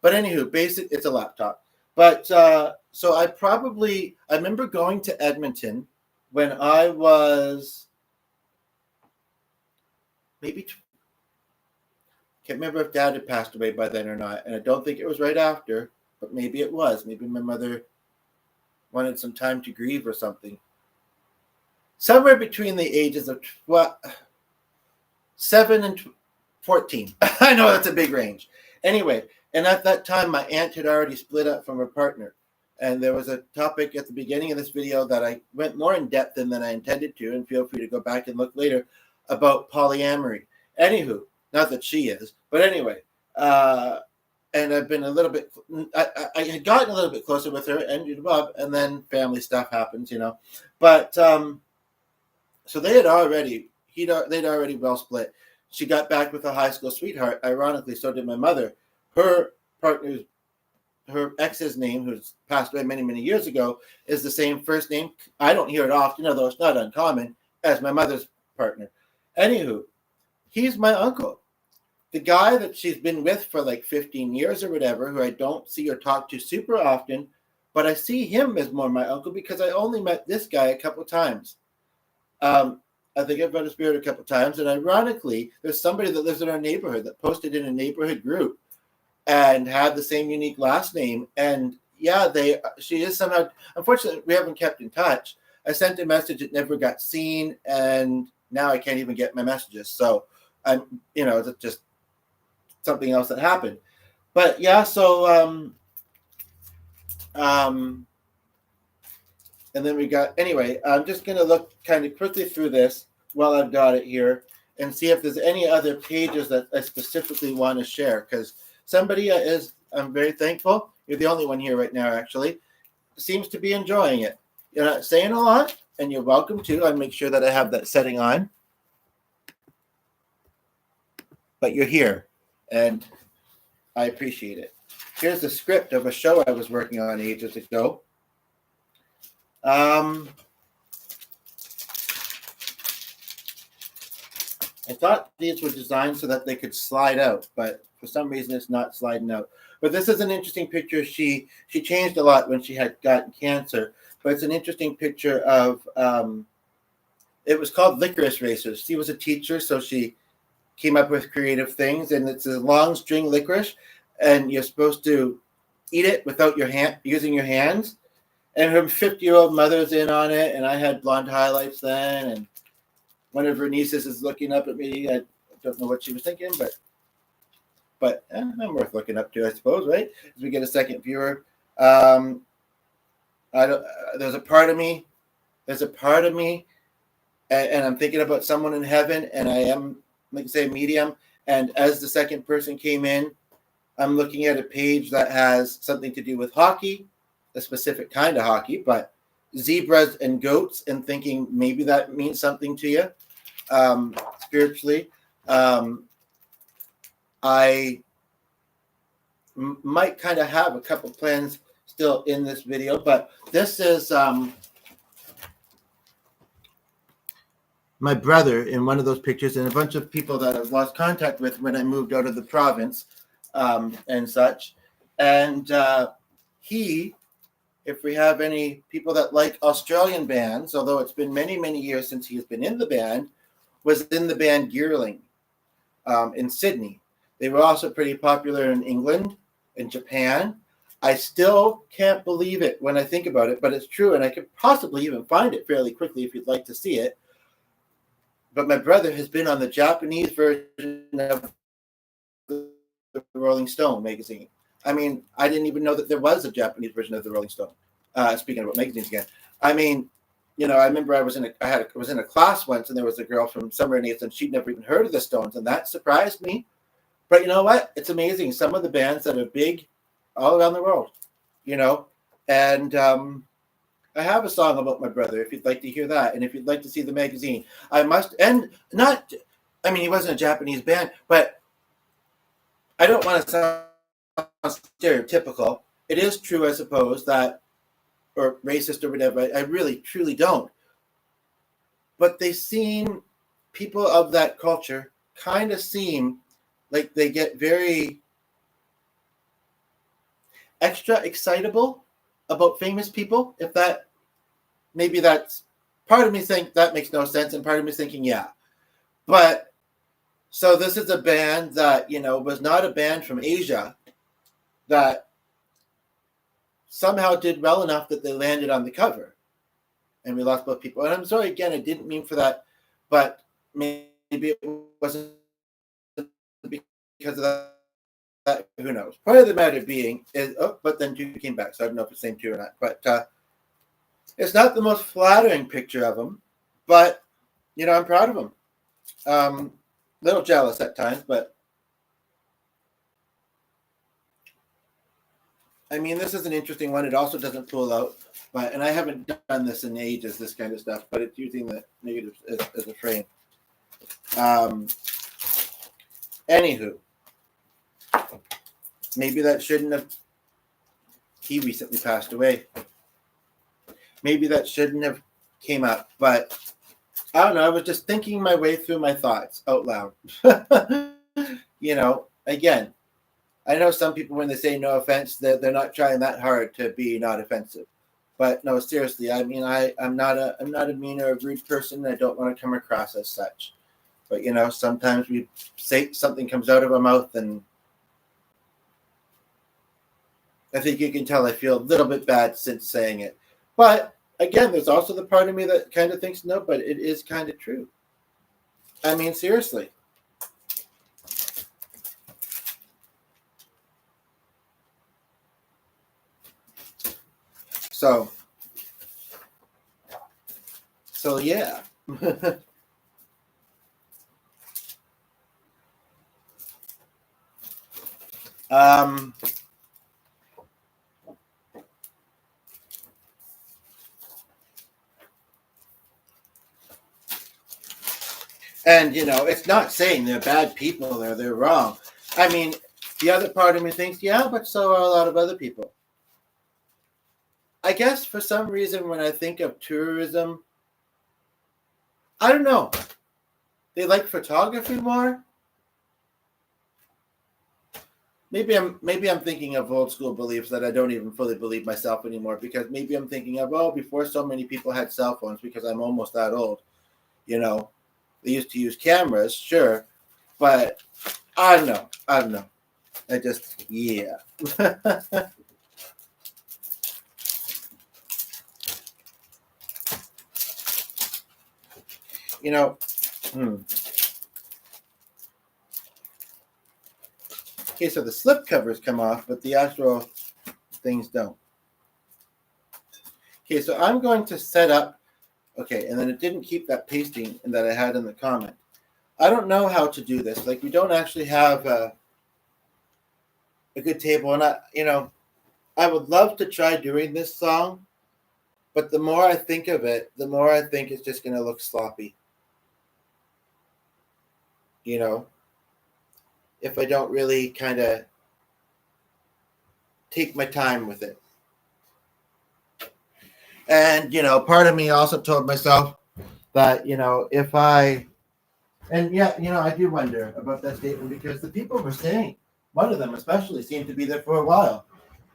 anywho, it's a laptop. But so I remember going to Edmonton when I was maybe can't remember if Dad had passed away by then or not, and I don't think it was right after, but maybe it was. Maybe my mother wanted some time to grieve or something. Somewhere between the ages of 7 and 14. I know that's a big range. Anyway, and at that time, my aunt had already split up from her partner. And there was a topic at the beginning of this video that I went more in depth in than I intended to, and feel free to go back and look later, about polyamory. Anywho, not that she is, but anyway, and I've been a little bit, I had gotten a little bit closer with her, and then family stuff happens, But so they'd already well split. She got back with a high school sweetheart. Ironically, so did my mother. Her ex's name, who's passed away many, many years ago, is the same first name. I don't hear it often, although it's not uncommon, as my mother's partner. Anywho, he's my uncle. The guy that she's been with for like 15 years or whatever, who I don't see or talk to super often, but I see him as more my uncle because I only met this guy a couple times. I think I've met his spirit a couple times, and ironically, there's somebody that lives in our neighborhood that posted in a neighborhood group and had the same unique last name. And yeah, she is somehow, unfortunately, we haven't kept in touch. I sent a message, it never got seen, and now I can't even get my messages. So it's just something else that happened. But yeah, so and then we got, anyway, I'm just going to look kind of quickly through this while I've got it here and see if there's any other pages that I specifically want to share, because somebody I'm very thankful. You're the only one here right now, actually, seems to be enjoying it. You're not saying a lot, and you're welcome to. I'll make sure that I have that setting on. But you're here, and I appreciate it. Here's the script of a show I was working on ages ago. I thought these were designed so that they could slide out, but for some reason it's not sliding out. But this is an interesting picture. She changed a lot when she had gotten cancer, but it's an interesting picture of, it was called Licorice Racers. She was a teacher, so she came up with creative things, and it's a long string licorice, and you're supposed to eat it without using your hands. And her 50-year-old mother's in on it, and I had blonde highlights then, and one of her nieces is looking up at me. I don't know what she was thinking, but I'm worth looking up to, I suppose, right? As we get a second viewer. There's a part of me, and I'm thinking about someone in heaven, and I am, like I say, medium. And as the second person came in, I'm looking at a page that has something to do with hockey, a specific kind of hockey, but zebras and goats, and thinking maybe that means something to you spiritually. I might kind of have a couple plans still in this video, but this is my brother in one of those pictures, and a bunch of people that I've lost contact with when I moved out of the province and such. And he, if we have any people that like Australian bands, although it's been many, many years since he has been in the band, was in the band Gearling in Sydney. They were also pretty popular in England and Japan. I still can't believe it when I think about it, but it's true, and I could possibly even find it fairly quickly if you'd like to see it. But my brother has been on the Japanese version of the Rolling Stone magazine. I mean, I didn't even know that there was a Japanese version of the Rolling Stone. Speaking about magazines again, I mean, I remember I was in a class once, and there was a girl from somewhere in East, and she'd never even heard of the Stones, and that surprised me. But you know what? It's amazing. Some of the bands that are big all around the world, and I have a song about my brother, if you'd like to hear that, and if you'd like to see the magazine. He wasn't a Japanese band, but I don't want to sound stereotypical. It is true, I suppose, that, or racist or whatever, I really, truly don't. But people of that culture kind of seem like they get very extra excitable about famous people. If that, maybe that's, part of me think that makes no sense, and part of me thinking, yeah. But, so this is a band that, was not a band from Asia that somehow did well enough that they landed on the cover. And we lost both people. And I'm sorry, again, I didn't mean for that, but maybe it wasn't because of that. Who knows? Part of the matter being is, but then two came back, so I don't know if it's the same two or not. But it's not the most flattering picture of him, but I'm proud of him. Little jealous at times, but I mean, this is an interesting one. It also doesn't pull out, and I haven't done this in ages, this kind of stuff, but it's using the negatives as a frame. Anywho, maybe that shouldn't have. He recently passed away. Maybe that shouldn't have came up, but I don't know. I was just thinking my way through my thoughts out loud. Again, I know some people, when they say no offense, they're not trying that hard to be not offensive. But no, seriously, I mean, I'm not a mean or a rude person. I don't want to come across as such. But sometimes we say something comes out of our mouth, and I think you can tell I feel a little bit bad since saying it. But again, there's also the part of me that kind of thinks no, but it is kind of true. I mean, seriously. So yeah. And it's not saying they're bad people or they're wrong. I mean, the other part of me thinks, yeah, but so are a lot of other people. I guess for some reason, when I think of tourism, I don't know. They like photography more. Maybe I'm thinking of old school beliefs that I don't even fully believe myself anymore, because maybe I'm thinking of, before so many people had cell phones, because I'm almost that old. They used to use cameras, sure, but I don't know. I just, yeah. Okay, so the slip covers come off, but the actual things don't. Okay, so I'm going to set up, okay, and then it didn't keep that pasting that I had in the comment. I don't know how to do this. Like, we don't actually have a good table, and I would love to try doing this song, but the more I think of it, the more I think it's just going to look sloppy. If I don't really kind of take my time with it. And, part of me also told myself that, if I, and yeah, I do wonder about that statement, because the people were saying, one of them especially seemed to be there for a while.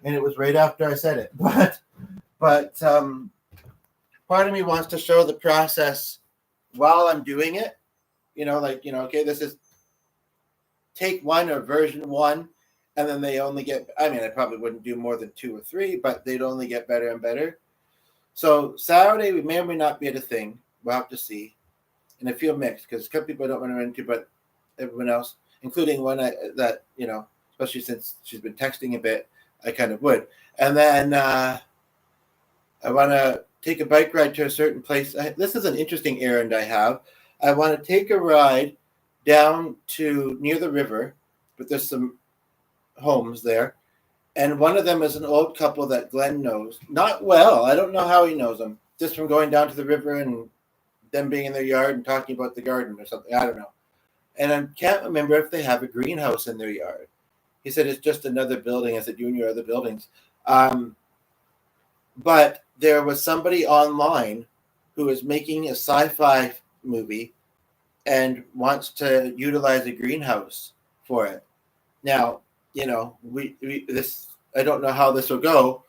and it was right after I said it. But part of me wants to show the process while I'm doing it. Okay, this is take one or version one, and then they only get. I mean, I probably wouldn't do more than 2 or 3, but they'd only get better and better. So Saturday we may or may not be at a thing. We'll have to see. And I feel mixed because a couple people I don't want to run into, but everyone else, including one that especially since she's been texting a bit, I kind of would. And then I want to take a bike ride to a certain place. This is an interesting errand I have. I want to take a ride down to near the river, but there's some homes there. And one of them is an old couple that Glenn knows. Not well. I don't know how he knows them. Just from going down to the river and them being in their yard and talking about the garden or something. I don't know. And I can't remember if they have a greenhouse in their yard. He said it's just another building. I said, you and your other buildings. But there was somebody online who is making a sci-fi movie and wants to utilize a greenhouse for it. Now, we this, I don't know how this will go,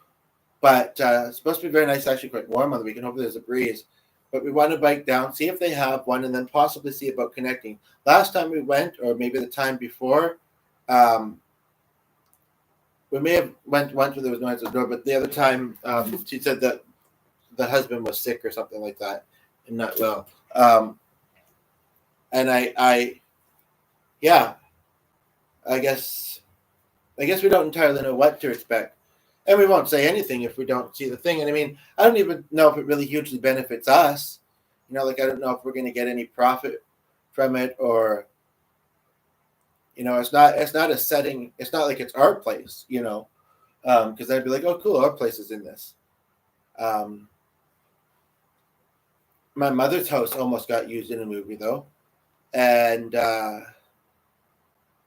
but it's supposed to be very nice, actually quite warm on the weekend. Hopefully there's a breeze. But we want to bike down, see if they have one, and then possibly see about connecting. Last time we went, or maybe the time before, we may have went once where there was no answer to the door, but the other time she said that the husband was sick or something like that and not well. And I guess we don't entirely know what to expect. And we won't say anything if we don't see the thing. And I mean, I don't even know if it really hugely benefits us. I don't know if we're going to get any profit from it, or, it's not a setting. It's not like it's our place, because I'd be like, oh, cool, our place is in this. My mother's house almost got used in a movie, though. And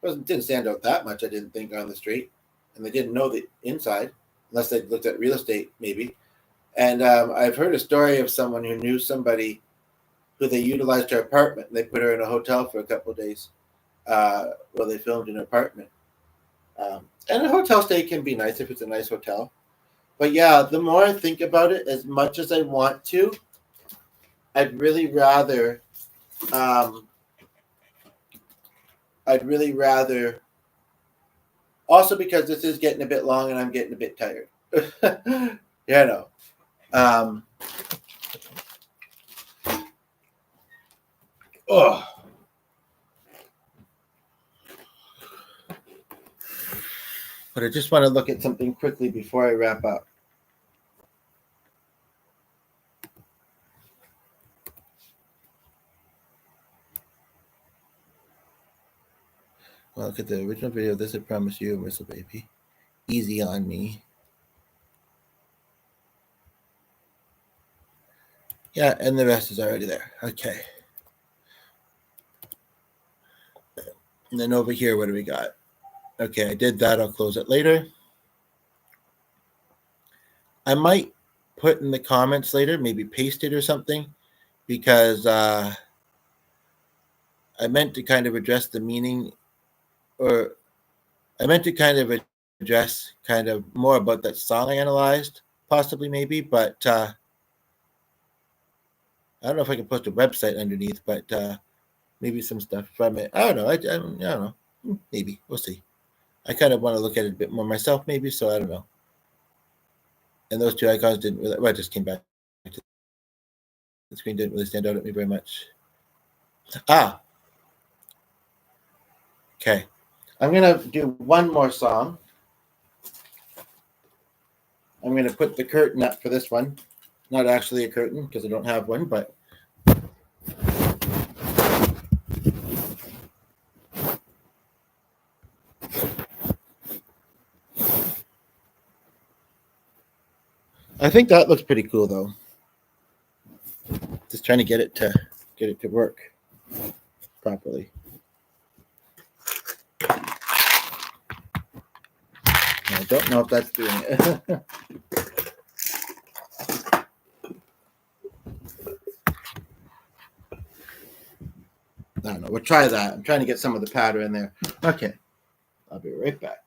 didn't stand out that much, I didn't think, on the street. And they didn't know the inside, unless they looked at real estate, maybe. And I've heard a story of someone who knew somebody who they utilized her apartment, and they put her in a hotel for a couple of days while they filmed in her apartment. And a hotel stay can be nice if it's a nice hotel. But yeah, the more I think about it, as much as I want to, I'd really rather also, because this is getting a bit long and I'm getting a bit tired. Oh. But I just want to look at something quickly before I wrap up. Well, look at the original video. This I promise you, whistle baby. Easy on me. Yeah, and the rest is already there. Okay. And then over here, what do we got? Okay, I did that. I'll close it later. I might put in the comments later, maybe paste it or something, because I meant to kind of address the meaning, or I meant to kind of address kind of more about that song I analyzed, possibly, maybe, but I don't know if I can post a website underneath, but maybe some stuff from it. I don't know. I don't know. Maybe. We'll see. I kind of want to look at it a bit more myself, maybe, so I don't know. And those two icons didn't really, I just came back to the screen, didn't really stand out at me very much. Okay. I'm going to do one more song. I'm going to put the curtain up for this one. Not actually a curtain, because I don't have one, but I think that looks pretty cool, though. Just trying to get it to work properly. I don't know if that's doing it. I don't know. We'll try that. I'm trying to get some of the powder in there. Okay. I'll be right back.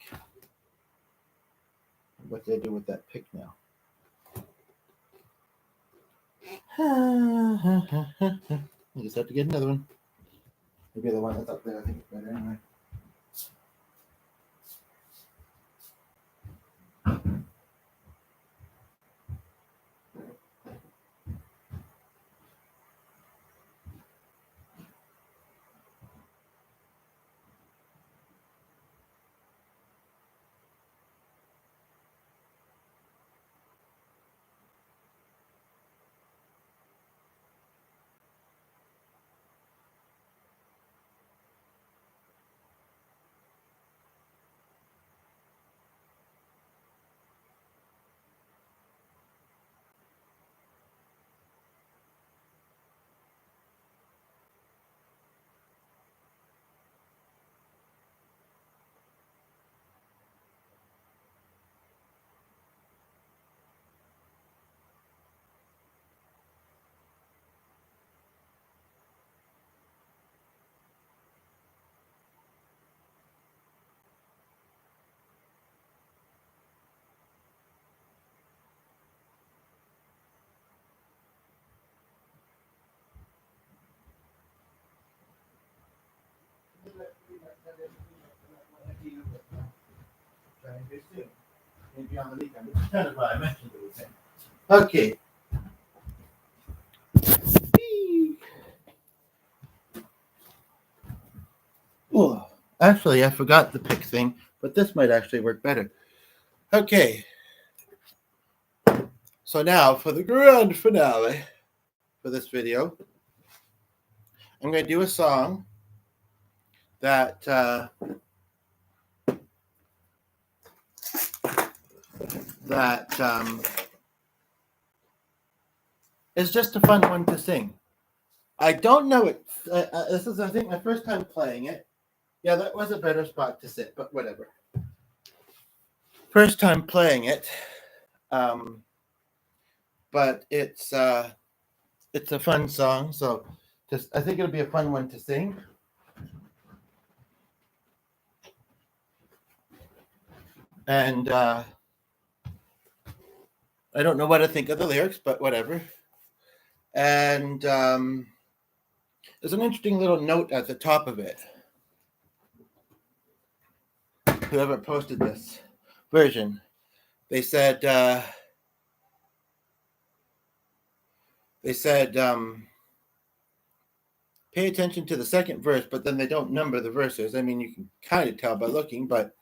what did I do with that pick now? I just have to get another one. Maybe the one that's up there. I think it's better anyway. Maybe on the weekend, which is kind of why I mentioned the weekend. Okay. Oh, actually, I forgot the pick thing, but this might actually work better. Okay. So now for the grand finale for this video, I'm going to do a song that is just a fun one to sing. I don't know it. This is, I think, my first time playing it. Yeah, that was a better spot to sit, but whatever. First time playing it, but it's a fun song, so I think it'll be a fun one to sing. And I don't know what to think of the lyrics, but whatever. And there's an interesting little note at the top of it. Whoever posted this version, they said pay attention to the second verse, but then they don't number the verses. I mean, you can kind of tell by looking, but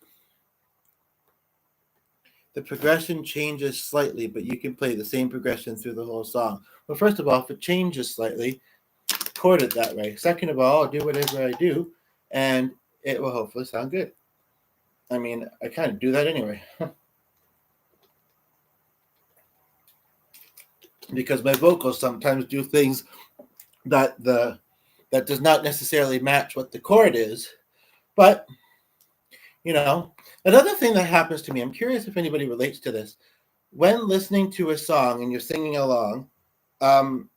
the progression changes slightly, but you can play the same progression through the whole song. Well, first of all, if it changes slightly, chord it that way. Second of all, I'll do whatever I do, and it will hopefully sound good. I mean, I kind of do that anyway. Because my vocals sometimes do things that does not necessarily match what the chord is. But, you know, another thing that happens to me, I'm curious if anybody relates to this. When listening to a song and you're singing along, and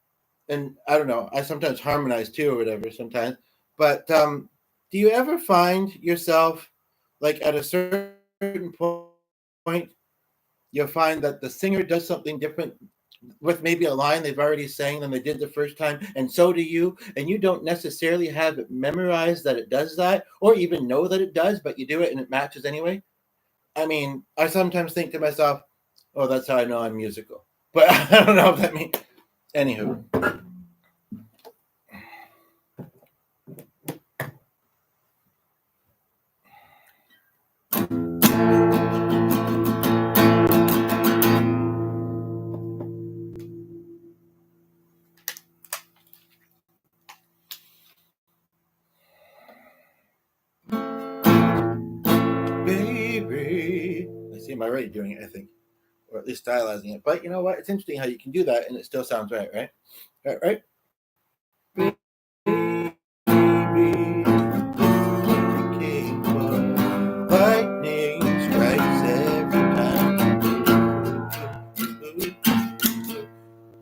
I don't know, I sometimes harmonize too or whatever sometimes, but do you ever find yourself, like at a certain point, you'll find that the singer does something different with maybe a line they've already sang than they did the first time, and so do you, and you don't necessarily have it memorized that it does that, or even know that it does, but you do it and it matches anyway? I mean, I sometimes think to myself, oh, that's how I know I'm musical. But I don't know if that means... Anywho. Baby. I see I'm already doing it, I think. Or at least stylizing it. But you know what? It's interesting how you can do that and it still sounds right, right? Right? Baby, lightning strikes every time.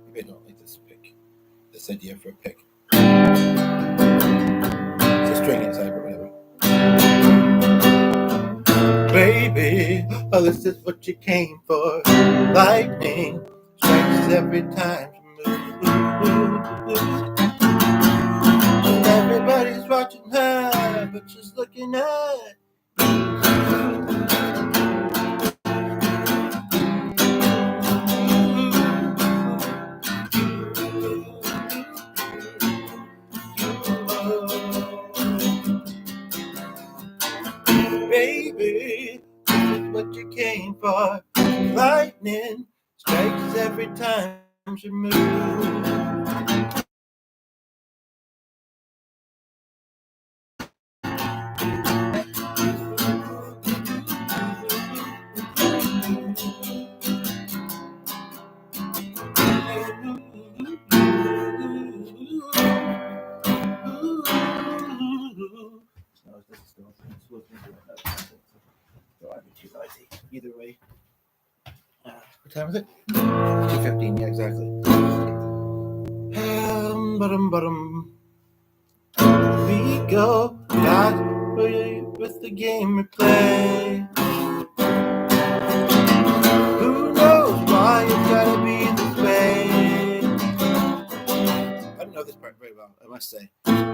Maybe I don't like this pick. This idea for a pick. It's a string inside, but whatever. Baby, Oh, this is what you came for. Lightning strikes every time you move. And everybody's watching her, but she's looking at baby, this is what you came for. Lightning strikes every time you move. Either way. What time is it? 2:15. Yeah, exactly. We go back with the game we play. Who knows why it's gotta be this way? I don't know this part very well, I must say.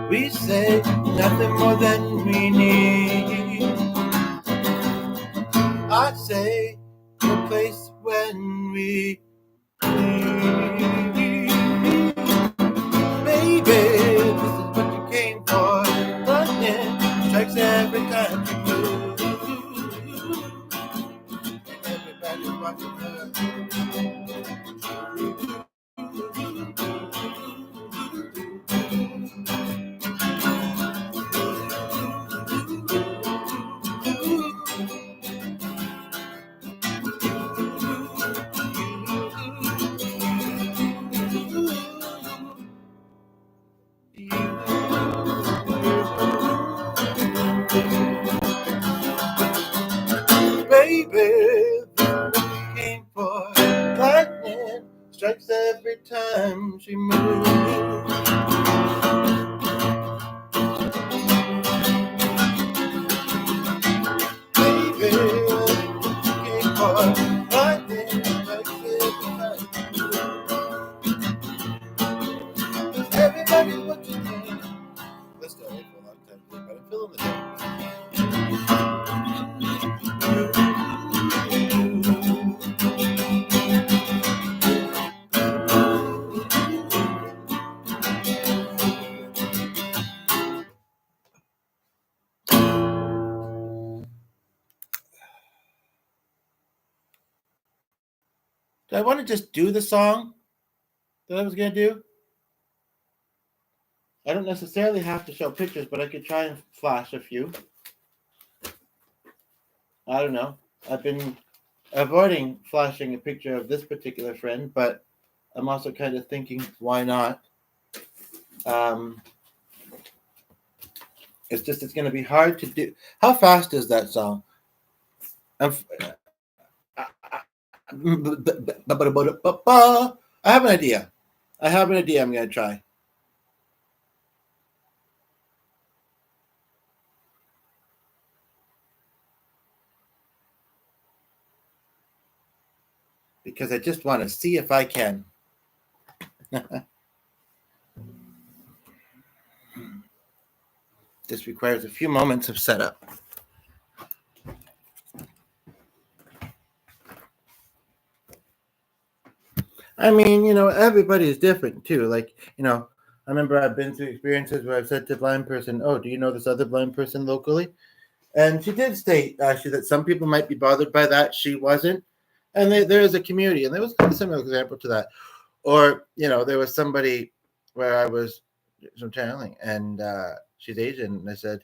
We say nothing more than we need. I say no place when we leave. Baby, this is what you came for. Lightning strikes every time you move. And everybody's watching her. Baby, came for lightning strikes every time she moves. Baby, came for lightning strikes every time she moves. Everybody's watching me. Let's go wait for a long time, but I'm feeling the day. Do I want to just do the song that I was going to do? I don't necessarily have to show pictures, but I could try and flash a few. I don't know. I've been avoiding flashing a picture of this particular friend, but I'm also kind of thinking, why not? It's just, it's going to be hard to do. How fast is that song? I have an idea. I'm going to try. Because I just want to see if I can. This requires a few moments of setup. I mean, everybody is different too. Like, I remember I've been through experiences where I've said to a blind person, "Oh, do you know this other blind person locally?" And she did state actually that some people might be bothered by that. She wasn't. And there is a community, and there was a similar example to that. Or, there was somebody where I was channeling, and she's Asian, and I said,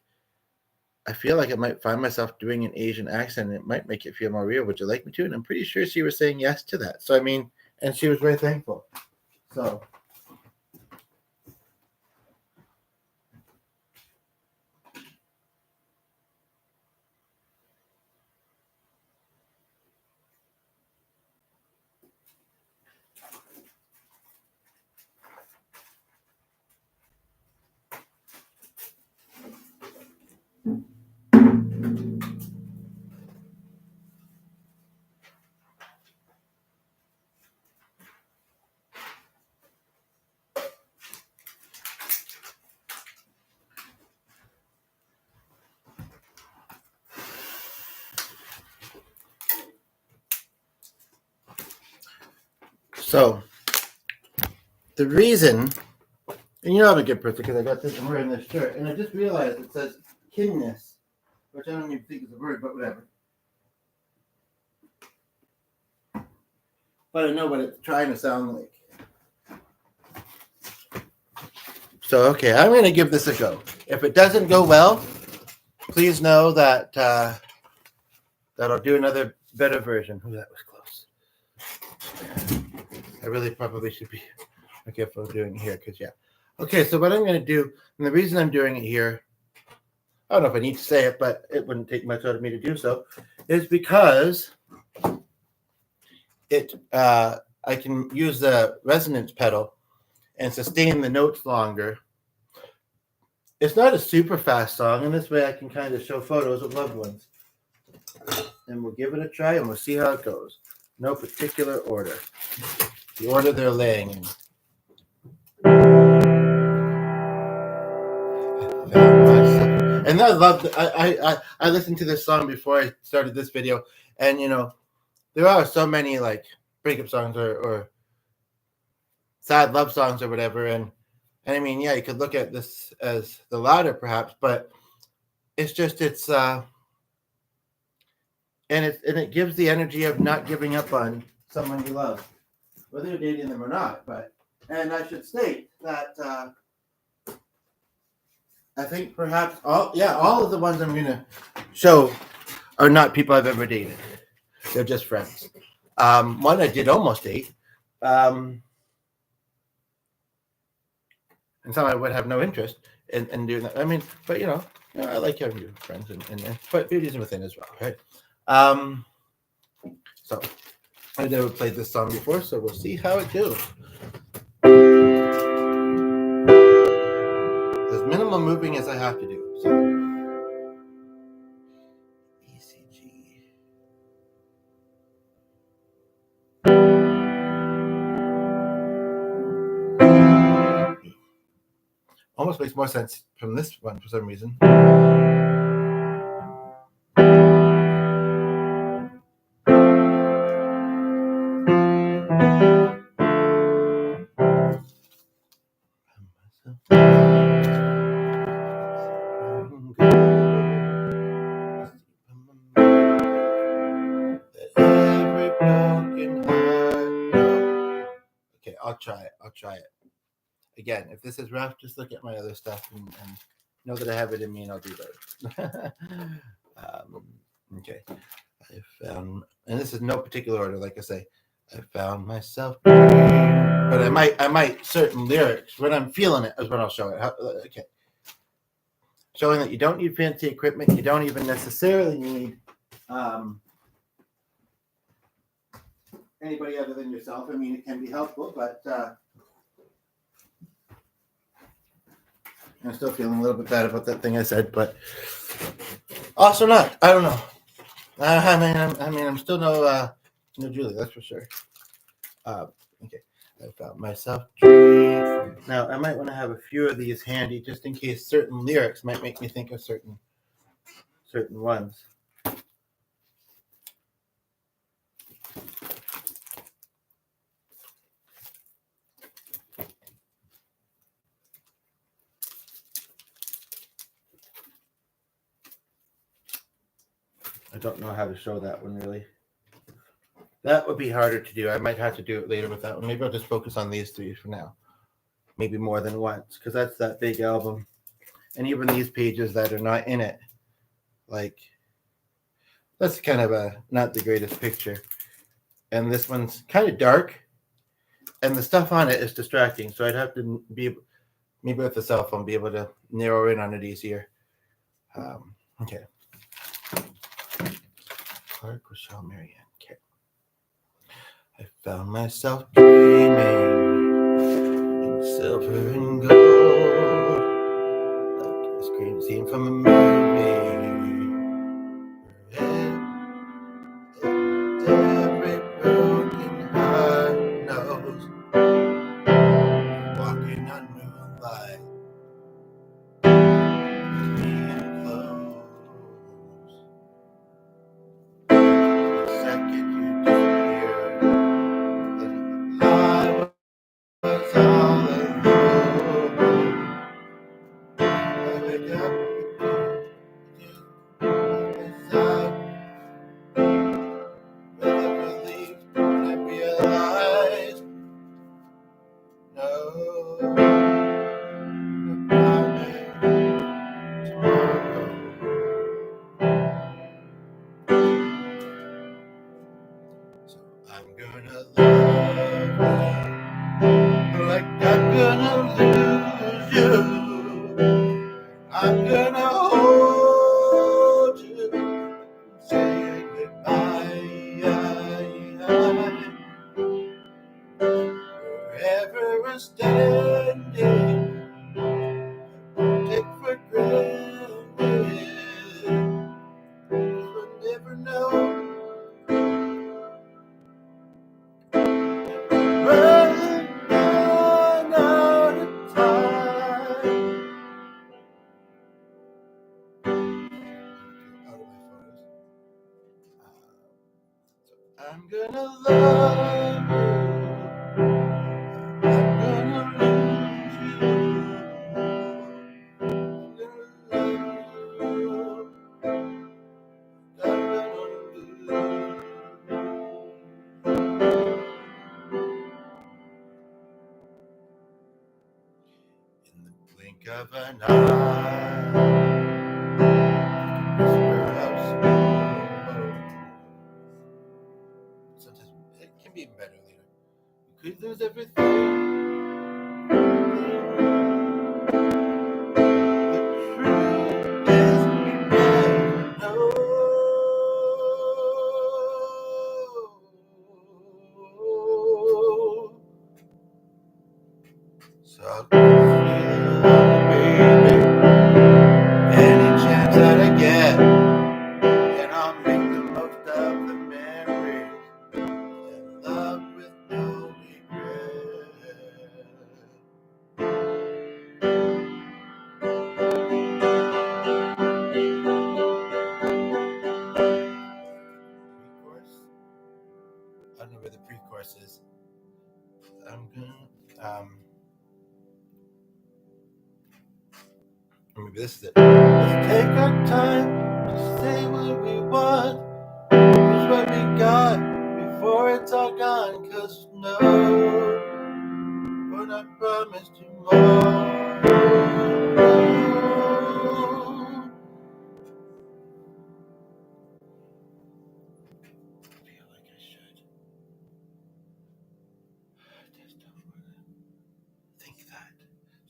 I feel like I might find myself doing an Asian accent, and it might make it feel more real. Would you like me to? And I'm pretty sure she was saying yes to that. So, I mean, and she was very thankful. So. So the reason, and I'm a good person because I got this, I'm wearing this shirt, and I just realized it says kinness, which I don't even think is a word, but whatever. But I know what it's trying to sound like. So, okay, I'm going to give this a go. If it doesn't go well, please know that that I'll do another better version. Oh, that was close. I really probably should be careful doing it here because, yeah. Okay, so what I'm going to do, and the reason I'm doing it here, I don't know if I need to say it, but it wouldn't take much out of me to do so, is because I can use the resonance pedal and sustain the notes longer. It's not a super fast song, and this way I can kind of show photos of loved ones. And we'll give it a try, and we'll see how it goes. No particular order. The order they're laying in. And I love. I listened to this song before I started this video, and there are so many like breakup songs or sad love songs or whatever, and I mean, yeah, you could look at this as the latter perhaps, but it's and it gives the energy of not giving up on someone you love, whether you're dating them or not. And I should state that I think perhaps all of the ones I'm going to show are not people I've ever dated. They're just friends. One I did almost date. And some I would have no interest in doing that. I mean, but I like having new friends, and but beauty's within as well, right? So I've never played this song before, so we'll see how it goes. As minimal moving as I have to do. So ECG. Almost makes more sense from this one for some reason. Okay, I'll try it. Again, if this is rough, just look at my other stuff and know that I have it in me, and I'll do that. Okay, I found, and this is no particular order, like I say, I found myself, but I might certain lyrics when I'm feeling it is when I'll show it. Okay, showing that you don't need fancy equipment, you don't even necessarily need anybody other than yourself. I mean, it can be helpful, but I'm still feeling a little bit bad about that thing I said, but also not. I don't know. I mean, I'm still no Julie, that's for sure. Okay, I found myself. Now, I might want to have a few of these handy just in case certain lyrics might make me think of certain ones. I don't know how to show that one really. That would be harder to do. I might have to do it later with that one. Maybe I'll just focus on these three for now. Maybe more than once, because that's that big album. And even these pages that are not in it, like, that's kind of not the greatest picture. And this one's kind of dark, and the stuff on it is distracting. So I'd have to be, maybe with the cell phone, be able to narrow in on it easier. Okay. Clark, Rochelle, Marianne. Okay. I found myself dreaming in silver and gold, like a screen scene from a movie. Every broken heart knows, walking on moonlight, being close. The second you disappear, we're standing, take for granted. We'll never know. Run out of time. Out of my photos. I'm gonna love you. I'm gonna lose you. I'm gonna love you. I'm gonna lose you. In the blink of an eye, whisper of smoke. Sometimes it can be even better later. We could lose everything. The truth is we never know. So I'll baby, any chance that I get, and I'll make the most of the memories and love with no regret. Pre-chorus? I don't know where the pre-chorus is. I'm gonna maybe this is it. Let's take our time to say what we want. Use what we got before it's all gone. 'Cause no, we're not promised tomorrow. I feel like I should. I just don't want to think that.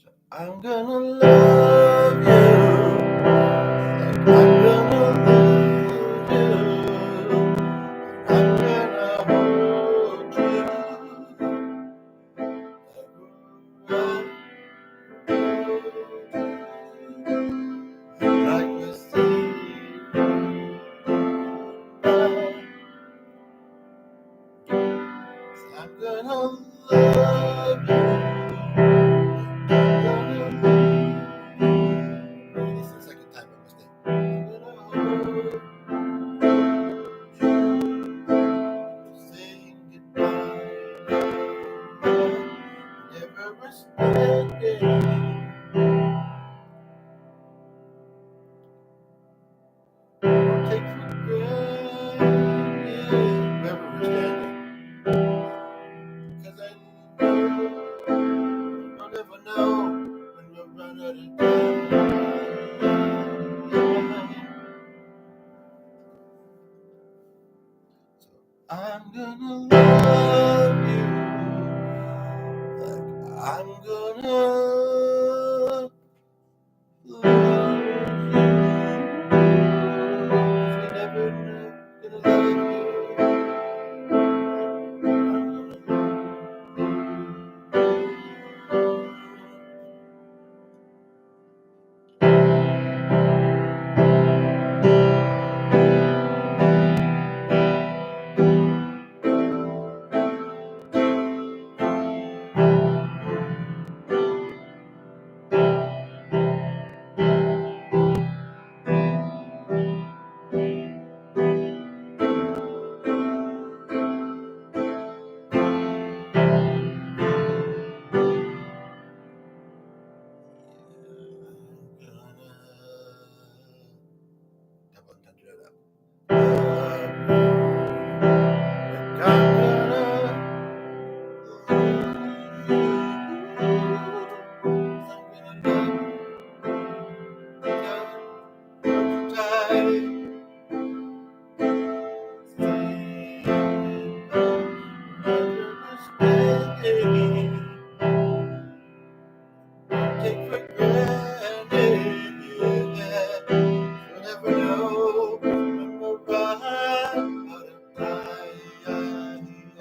So I'm gonna love you. Like I'm gonna lose you. I'm gonna hold you. Like we say, I'm gonna love you. This is the second time I missed it. I'm gonna hold you. Saying goodbye. Never was standing. Don't take for granted wherever we're standing. 'Cause I know I'll never know when we'll run out of time. So I'm gonna love you like I'm gonna lose you. 'Cause we never know gonna love you. Double entendre it up. Take for granted, yeah. You'll never know when we're right out of time.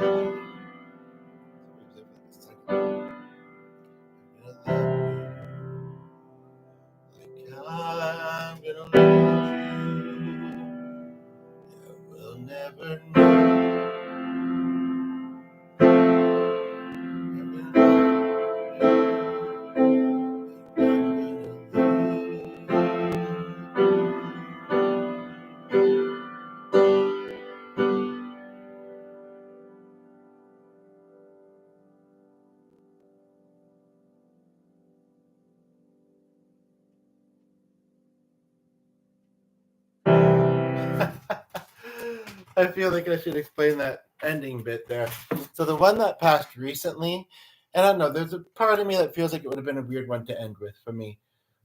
I feel like I should explain that ending bit there. So the one that passed recently, and I don't know, there's a part of me that feels like it would have been a weird one to end with for me.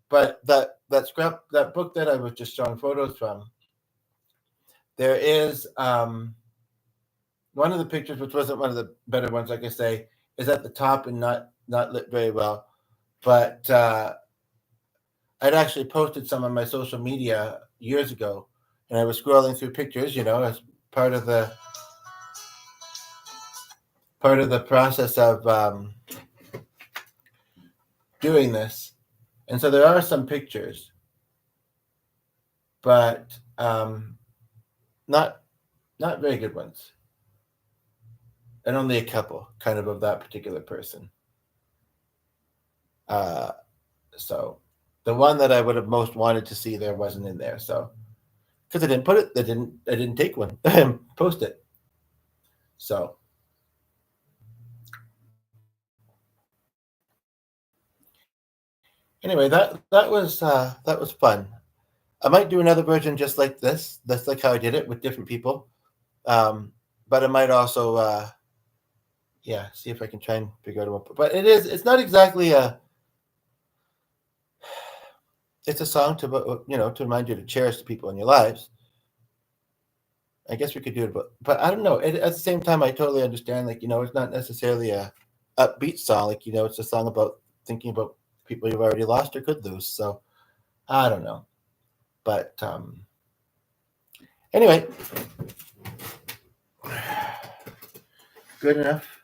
But that book that I was just showing photos from, there is one of the pictures, which wasn't one of the better ones, like I say, is at the top and not lit very well. But I'd actually posted some on my social media years ago, and I was scrolling through pictures, as part of the process of doing this. And so there are some pictures, but not very good ones, and only a couple kind of that particular person. So the one that I would have most wanted to see there wasn't in there. So because I didn't put it, I didn't take one and post it. So anyway, that was fun. I might do another version just like this. That's like how I did it with different people. But I might also see if I can try and figure out what. But it's not exactly it's a song to to remind you to cherish the people in your lives. I guess we could do it, but I don't know. At the same time, I totally understand. Like it's not necessarily a upbeat song. Like it's a song about thinking about people you've already lost or could lose. So I don't know, but anyway, good enough.